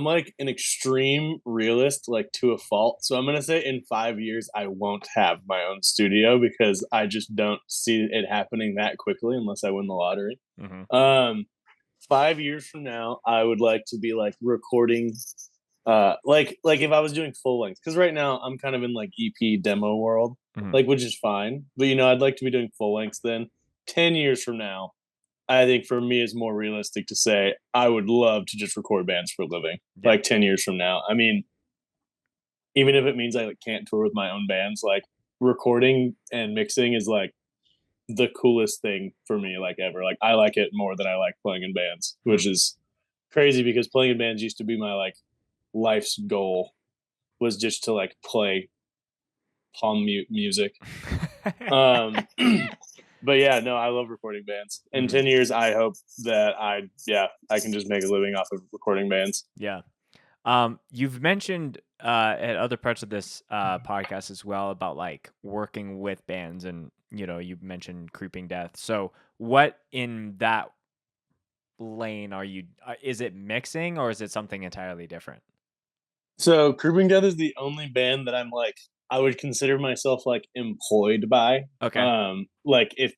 like an extreme realist, like to a fault. So I'm gonna say in 5 years I won't have my own studio because I just don't see it happening that quickly unless I win the lottery. Hmm. Um 5 years from now, I would like to be like recording like if I was doing full length, because right now I'm kind of in like EP demo world, Hmm. like which is fine. But I'd like to be doing full lengths then. 10 years from now, I think for me it's more realistic to say I would love to just record bands for a living. Yeah. Like 10 years from now. I mean, even if it means I like can't tour with my own bands, like recording and mixing is like the coolest thing for me like ever. Like I like it more than I like playing in bands, Hmm. which is crazy because playing in bands used to be my like life's goal, was just to like play music. Um but yeah, no, I love recording bands. In Hmm. 10 years I hope that I can just make a living off of recording bands. Yeah. You've mentioned at other parts of this podcast as well about like working with bands, and you mentioned Creeping Death. So, what in that lane are you? Is it mixing or is it something entirely different? So Creeping Death is the only band that I'm like I would consider myself like employed by. Okay, Like if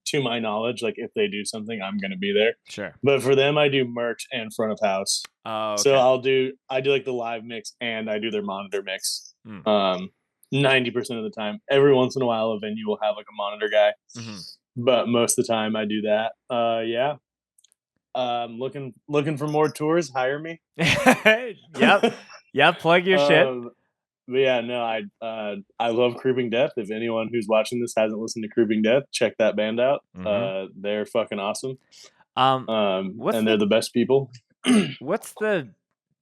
to my knowledge, like if they do something, I'm gonna be there. sure. But for them, I do merch and front of house. Oh, So okay. I do like the live mix and I do their monitor mix. Mm. 90% of the time. Every once in a while, a venue will have like a monitor guy, Hmm. but most of the time I do that. Yeah. Looking for more tours. Hire me. Yep. Yep. Plug your shit. um, but yeah, no, I love Creeping Death. If anyone who's watching this hasn't listened to Creeping Death, check that band out. Hmm. They're fucking awesome. Um, what's And they're the the best people. what's the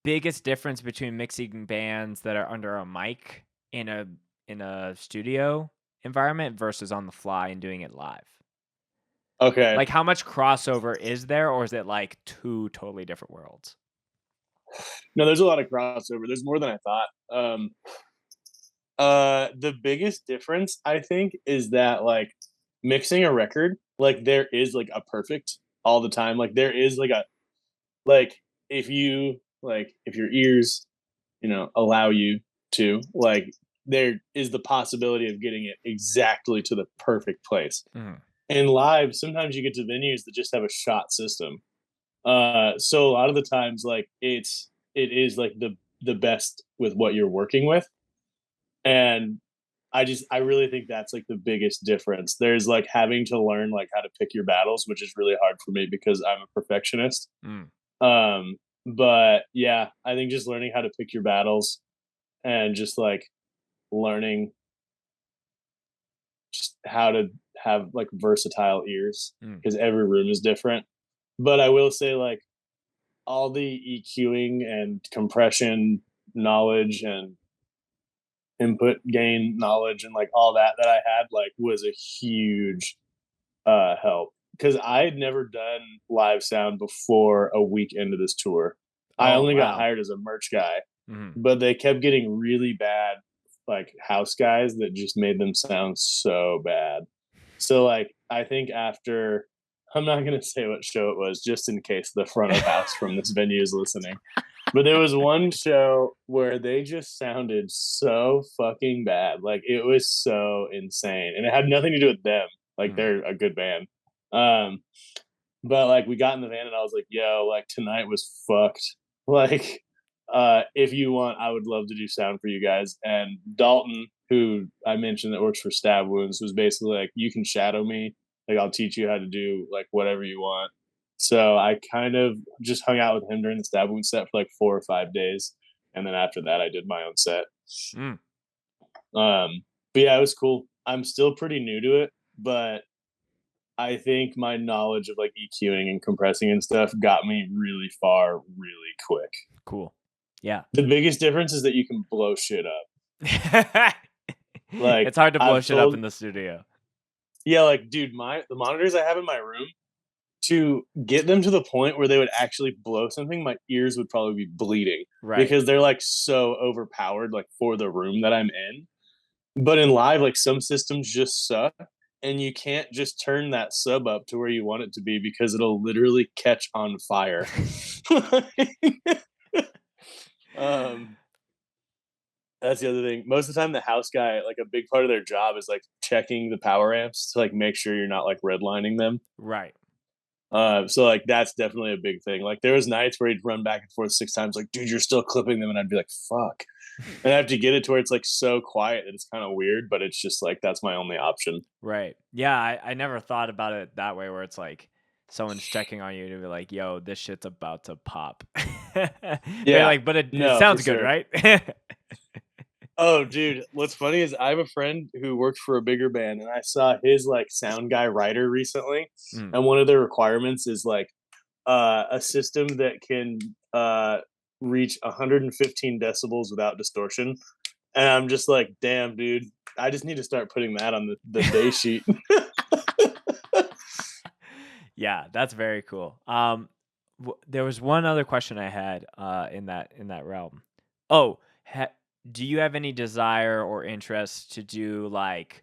biggest difference between mixing bands that are under a mic in a studio environment versus on the fly and doing it live? Okay. Like how much crossover is there, or is it like two totally different worlds? No, there's a lot of crossover. There's more than I thought. The biggest difference I think is that like mixing a record, like there is like a perfect all the time. Like there is like a like if you like if your ears, allow you to, like there is the possibility of getting it exactly to the perfect place. Mhm. And live, sometimes you get to venues that just have a shot system. So a lot of the times, like it is like the best with what you're working with, and I really think that's like the biggest difference. There's like having to learn like how to pick your battles, which is really hard for me because I'm a perfectionist. Mm. Um, but yeah, I think just learning how to pick your battles and just like learning just how to have like versatile ears Mm. because every room is different. But I will say like all the EQing and compression knowledge and input gain knowledge and like all that I had like was a huge help because I had never done live sound before a week into this tour. I Oh, only got wow. hired as a merch guy, Mhm. but they kept getting really bad like house guys that just made them sound so bad. So like I think after I'm not gonna say what show it was just in case the front of house from this venue is listening. But there was one show where they just sounded so fucking bad. Like it was so insane. And it had nothing to do with them. Like Mm. they're a good band. Um, but like we got in the van and I was like, yo, like tonight was fucked. Like if you want, I would love to do sound for you guys. And Dalton, who I mentioned that works for Stab Wounds, was basically like, you can shadow me. Like I'll teach you how to do like whatever you want. So I kind of just hung out with him during the Stab Wounds set for like 4 or 5 days. And then after that I did my own set. Mm. But yeah, it was cool. I'm still pretty new to it, but I think my knowledge of like EQing and compressing and stuff got me really far really quick. Cool. Yeah. The biggest difference is that you can blow shit up. Like It's hard to blow I've shit up in told the studio. yeah, like dude, my the monitors I have in my room to get them to the point where they would actually blow something, my ears would probably be bleeding Right. because they're like so overpowered like for the room that I'm in. But in live, like some systems just suck and you can't just turn that sub up to where you want it to be because it'll literally catch on fire. um, that's the other thing. Most of the time, the house guy, like a big part of their job is like checking the power amps to like make sure you're not like redlining them. Right. So like that's definitely a big thing. Like there was nights where he'd run back and forth 6 times, like, dude, you're still clipping them, and I'd be like, fuck. And I have to get it to where it's like so quiet that it's kind of weird, but it's just like that's my only option. Right. Yeah, I never thought about it that way where it's like someone's checking on you to be like, "Yo, this shit's about to pop." They're Yeah, like, "But it no, for sounds good, sure. right?" Oh, dude, what's funny is I have a friend who works for a bigger band, and I saw his like sound guy writer recently, Mm. and one of their requirements is like a system that can reach 115 decibels without distortion. And I'm just like, damn, dude, I just need to start putting that on the day sheet. Yeah, that's very cool. There was one other question I had in that realm. Oh, do you have any desire or interest to do like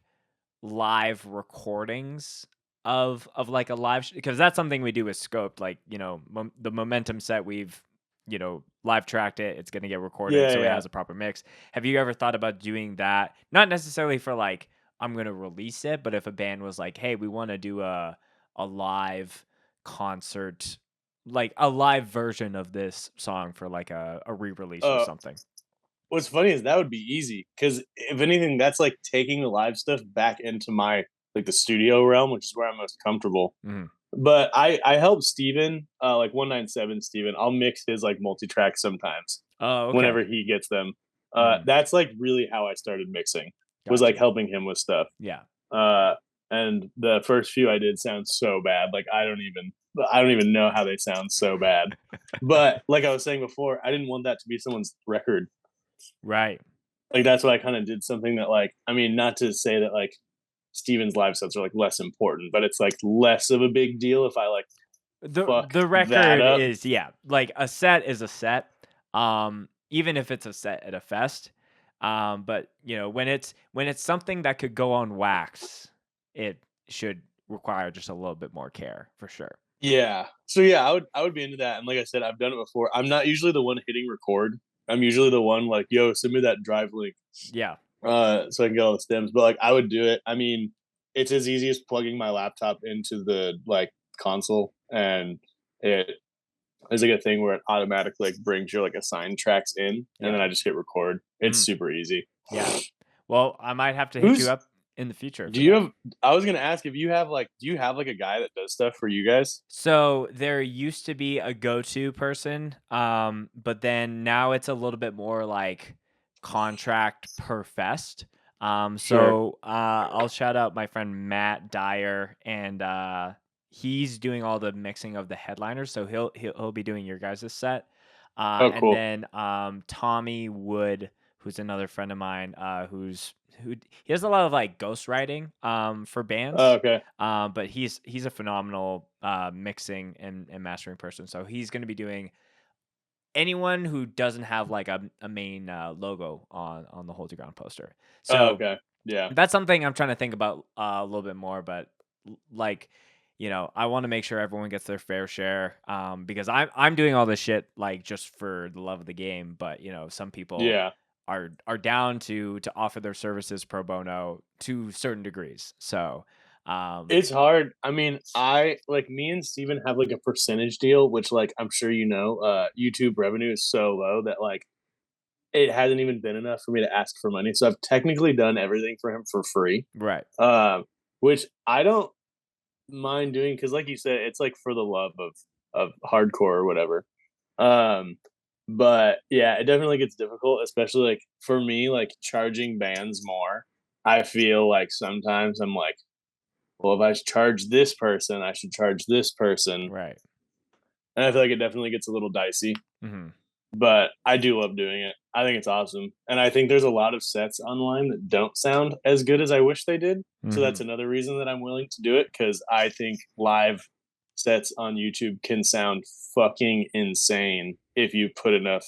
live recordings of like a live because that's something we do with Scoped, like, you know, the momentum set we've, you know, live tracked it, it's going to get recorded Yeah, so it yeah. has a proper mix. Have you ever thought about doing that, not necessarily for like I'm going to release it, but if a band was like, hey, we want to do a live concert, like a live version of this song for like a re-release or Uh, something? what's funny is that would be easy because if anything, that's like taking the live stuff back into my like the studio realm, which is where I'm most comfortable. Mhm. But I help Steven, like 197 Steven. I'll mix his like multi track sometimes Oh, okay. whenever he gets them. Mhm. That's like really how I started mixing was like Gotcha. helping him with stuff. Yeah. Uh, and the first few I did sound so bad. Like I don't even know how they sound so bad. But like I was saying before, I didn't want that to be someone's record. Right. Like that's why I kind of did something that like I mean, not to say that like Steven's live sets are like less important, but it's like less of a big deal if I like fuck The that record up. is, yeah, like a set is a set. Even if it's a set at a fest. But you know, when it's something that could go on wax, it should require just a little bit more care for sure. Yeah. So yeah, I would be into that. And like I said, I've done it before. I'm not usually the one hitting record. I'm usually the one like, yo, send me that drive link. Yeah. so I can get all the stems. But like I would do it. I mean, it's as easy as plugging my laptop into the like console, and it is like a thing where it automatically like brings your like assigned tracks in, and Yeah. then I just hit record. It's Mm, super easy. yeah. Well, I might have to hit you Who's up in the future do for you that. have? I was gonna ask if you have like, do you have like a guy that does stuff for you guys? So there used to be a go-to person, but then now it's a little bit more like contract per fest. Sure. I'll shout out my friend Matt Dyer, and he's doing all the mixing of the headliners. So he'll be doing your guys' set, Oh, and cool. then Tommy Wood, who's another friend of mine, who he does a lot of like ghostwriting for Oh, bands. okay. But he's a phenomenal mixing and mastering person. So he's going to be doing anyone who doesn't have like a main logo on the Hold Your Ground poster. Oh, So okay. Yeah. that's something I'm trying to think about a little bit more. But like, I want to make sure everyone gets their fair share because I'm doing all this shit like just for the love of the game. But some people Yeah. are down to offer their services pro bono to certain degrees. So It's hard. I mean, I like me and Steven have like a percentage deal, which like I'm sure you know, YouTube revenue is so low that like it hasn't even been enough for me to ask for money. So I've technically done everything for him for free. right. Which I don't mind doing because like you said, it's like for the love of hardcore or whatever. Um, but yeah, it definitely gets difficult, especially like for me, like charging bands more. I feel like sometimes I'm like, well, if I charge this person, I should charge this person. Right. And I feel like it definitely gets a little dicey, Mhm. but I do love doing it. I think it's awesome. And I think there's a lot of sets online that don't sound as good as I wish they did. So that's Mhm. another reason that I'm willing to do it because I think live sets on YouTube can sound fucking insane if you put enough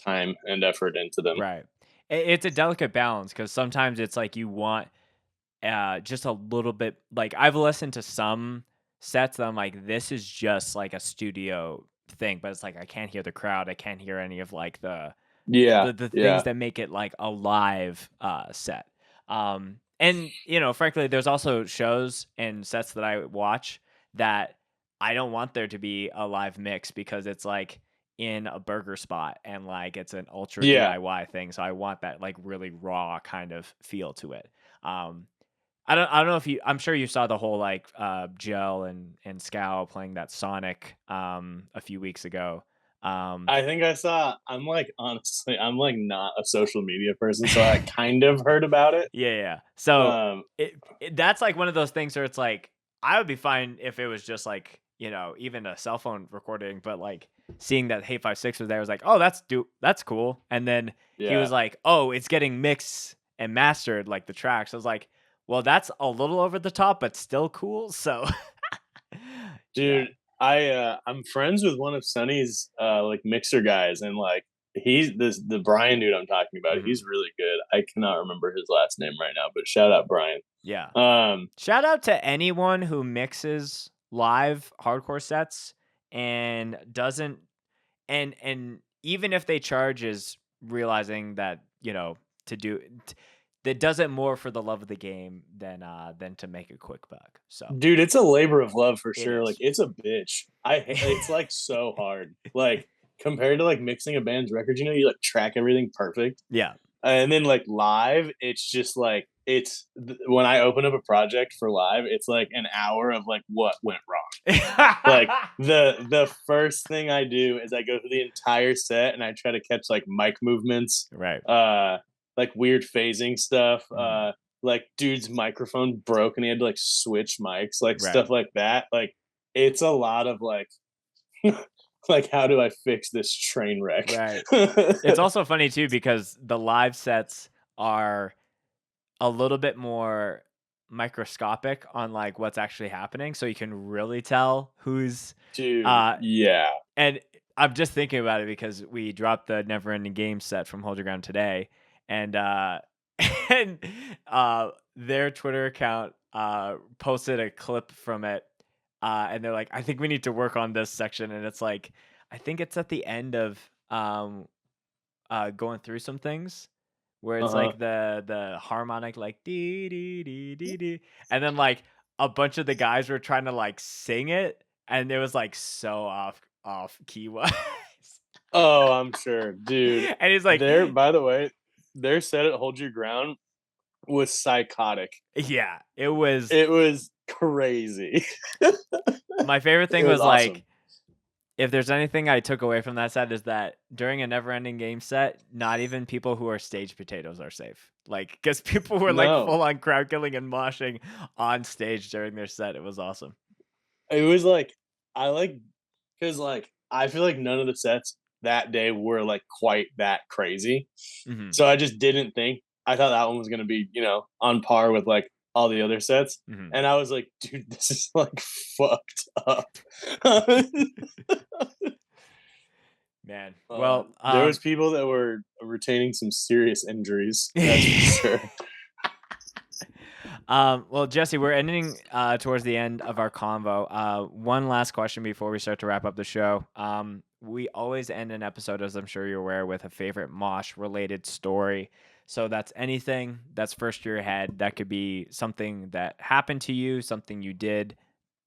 time and effort into them. Right. It's a delicate balance because sometimes it's like you want just a little bit like I've listened to some sets that I'm like, this is just like a studio thing, but it's like I can't hear the crowd. I can't hear any of like the Yeah, the things yeah, that make it like a live set. And frankly, there's also shows and sets that I watch that I don't want there to be a live mix because it's like in a burger spot and like it's an ultra yeah. DIY thing. So I want that like really raw kind of feel to it. Um, I don't know if I'm sure you saw the whole like Gel and Scow playing that Sonic a few weeks ago. Um I think I saw. I'm like honestly, I'm like not a social media person, so I kind of heard about it. Yeah, yeah. So Um, that's like one of those things where it's like I would be fine if it was just like even a cell phone recording, but like seeing that Hey 56 was there, I was like, oh, that's cool. And then he yeah, was like, oh, it's getting mixed and mastered like the tracks. I was like, well, that's a little over the top, but still cool. So yeah. dude, I'm friends with one of Sonny's like mixer guys, and like he's this the Brian dude I'm talking about. Mhm. He's really good. I cannot remember his last name right now, but shout out Brian. Yeah. Um, Shout out to anyone who mixes live hardcore sets and doesn't and even if they charge is realizing that to do that does it more for the love of the game than to make a quick buck. So dude, it's a labor of love for it sure. Like is. it's a bitch. It's like so hard. Like compared to like mixing a band's records, you like track everything perfect. Yeah. And then like live, it's just like when I open up a project for live, it's like an hour of like what went wrong. Like the first thing I do is I go through the entire set and I try to catch like mic movements, Right. like weird phasing stuff, Mhm. like dude's microphone broke and he had to like switch mics, like Right. stuff like that. Like it's a lot of like like how do I fix this train wreck? Right. It's also funny too because the live sets are a little bit more microscopic on like what's actually happening so you can really tell who's Dude, uh yeah. and I'm just thinking about it because we dropped the never ending game set from Hold Your Ground today and and their Twitter account posted a clip from it and they're like I think we need to work on this section and it's like I think it's at the end of going through some things where it's Uh-huh. like the harmonic like dee dee dee dee dee, and then like a bunch of the guys were trying to like sing it, and it was like so off key wise. Oh, I'm sure, dude. And he's like, By the way, their set at Hold Your Ground was psychotic. yeah, it was. It was crazy. My favorite It thing was was awesome. like, if there's anything I took away from that set is that during a never-ending game set, not even people who are stage potatoes are safe. Like, because people were like No, full on crowd killing and moshing on stage during their set. It was awesome. it was like I like because like I feel like none of the sets that day were like quite that crazy. Hmm. So I just didn't think I thought that one was gonna be, on par with like all the other sets. Hmm. And I was like, dude, this is like fucked up. Man, well, There was people that were retaining some serious injuries, that's for sure. well, Jesse, we're ending towards the end of our convo. One last question before we start to wrap up the show. We always end an episode, as I'm sure you're aware, with a favorite Mosh related story. So that's anything that's first to your head. That could be something that happened to you, something you did,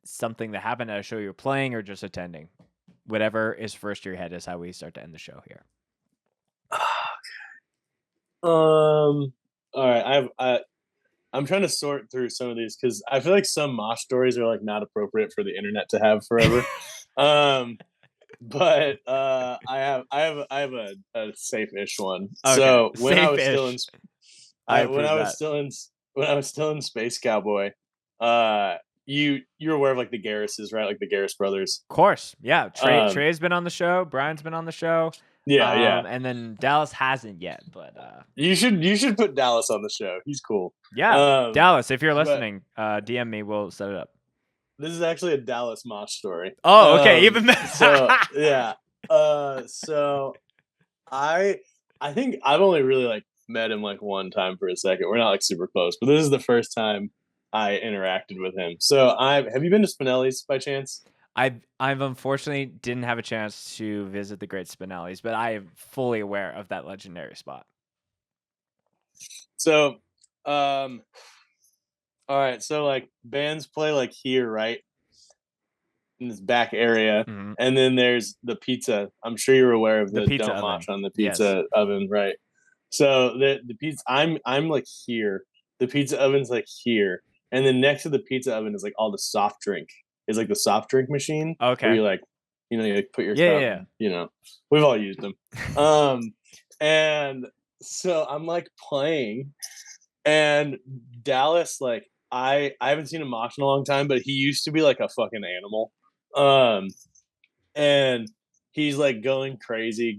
something that happened at a show you're playing or just attending. Whatever is first to your head is how we start to end the show here. All right, I'm trying to sort through some of these because I feel like some mosh stories are like not appropriate for the internet to have forever. Um, but I have a safe-ish one. Okay, So safe-ish. I when approve I was that. still in when I was still in Space Cowboy, uh, you're aware of like the Garrises, right? Like the Garris brothers. Of course, yeah. Um, Trey's been on the show. Brian's been on the show. yeah, yeah. And then Dallas hasn't yet, but You should put Dallas on the show. He's cool. yeah, Um, Dallas, if you're but listening, DM me. We'll set it up. this is actually a Dallas Mosh story. Oh, okay, even So yeah. So I I think I've only really like met him like one time for a second. We're not like super close, but this is the first time I interacted with him. So I have you been to Spinelli's by chance? I've unfortunately didn't have a chance to visit the Great Spinelli's, but I am fully aware of that legendary spot. So all right, so like bands play like here, right? In this back area. Hmm. And then there's the pizza. I'm sure you're aware of The the pizza don't mosh oven, on the yes. pizza oven, right? So the pizza I'm like here. The pizza oven's like here. And then next to the pizza oven is like all the soft drink. Is like the soft drink machine where Okay, you like put your yeah, cup yeah, and we've all used them. Um and so I'm like playing and Dallas, like I haven't seen him mosh in a long time, but he used to be like a fucking animal. Um and he's like going crazy,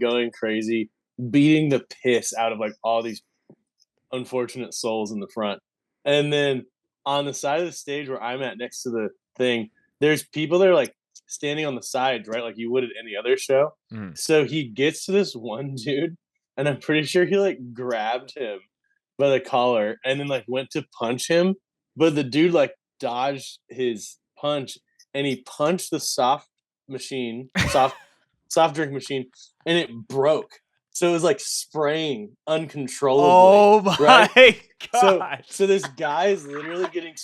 beating the piss out of like all these unfortunate souls in the front. And then on the side of the stage where I'm at next to the thing, there's people that are like standing on the sides, right? Like you would at any other show. yeah. So he gets to this one dude, and I'm pretty sure he like grabbed him by the collar and then like went to punch him. But the dude like dodged his punch and he punched the soft drink machine, and it broke. So it was like spraying uncontrollably, Oh right? my So gosh. so this guy is literally getting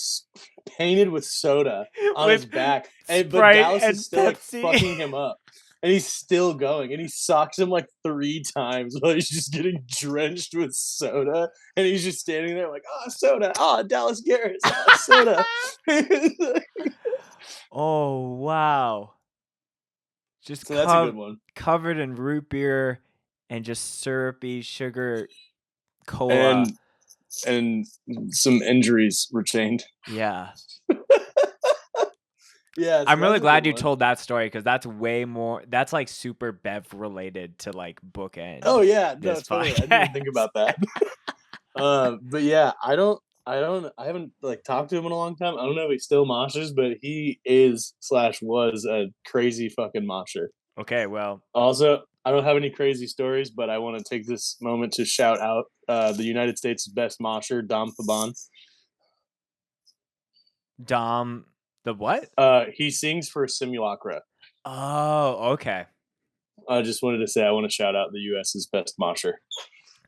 painted with soda on his With back, but Sprite Dallas is and still like Pepsi. fucking him up, and he's still going, and he socks him like 3 times while he's just getting drenched with soda, and he's just standing there like, oh, soda, oh, Dallas Garrett, oh, soda. Oh wow. Just So that's a good one. covered in root beer and just syrupy sugar cola. And and some injuries retained. Yeah. Yeah, so I'm really that's a good glad you one. told that story because that's way more. That's like super Bev related to like Oh bookend yeah, no, this totally. I didn't even think podcast. about that. But yeah, I haven't like talked to him in a long time. I don't know if he still moshes, but he is slash was a crazy fucking mosher. Okay, well, Also, I don't have any crazy stories, but I want to take this moment to shout out the United States' best mosher, Dom Paban. Dom, the what? He sings for Simulacra. Oh, okay. I just wanted to say I want to shout out the U.S.'s best mosher.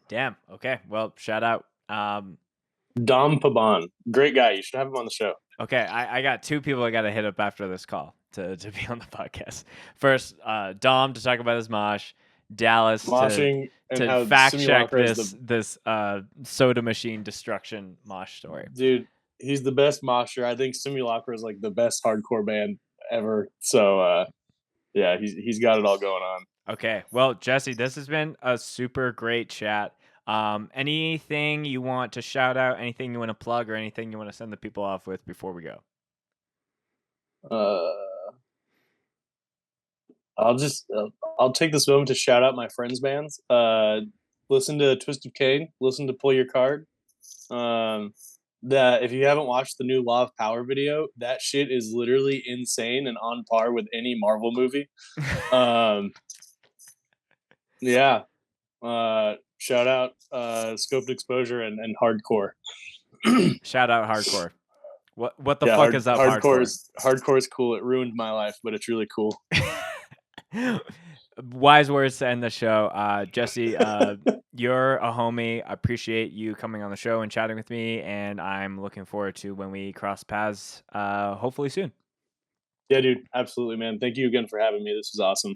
Damn. Okay. Well, shout out. Dom Paban, great guy. You should have him on the show. Okay, I got two people I got to hit up after this call to be on the podcast. First, Dom to talk about his mosh, Dallas Moshing and to how fact check Simulacra is the this soda machine destruction mosh story. dude. He's the best mosher. I think Simulacra is like the best hardcore band ever. So yeah, he's got it all going on. Okay, well, Jesse, this has been a super great chat. Anything you want to shout out? Anything you want to plug, or anything you want to send the people off with before we go? I'll just I'll take this moment to shout out my friends' bands. Listen to Twist of Cain. Listen to Pull Your Card. That if you haven't watched the new Law of Power video, that shit is literally insane and on par with any Marvel movie. Yeah. Shout out Scoped Exposure and Hardcore. Shout out hardcore. What the Yeah, fuck is up, hardcore? Hardcore is cool. It ruined my life, but it's really cool. Wise words to end the show. Jesse, you're a homie. I appreciate you coming on the show and chatting with me, and I'm looking forward to when we cross paths, hopefully soon. Yeah, dude, absolutely, man. Thank you again for having me. This was awesome.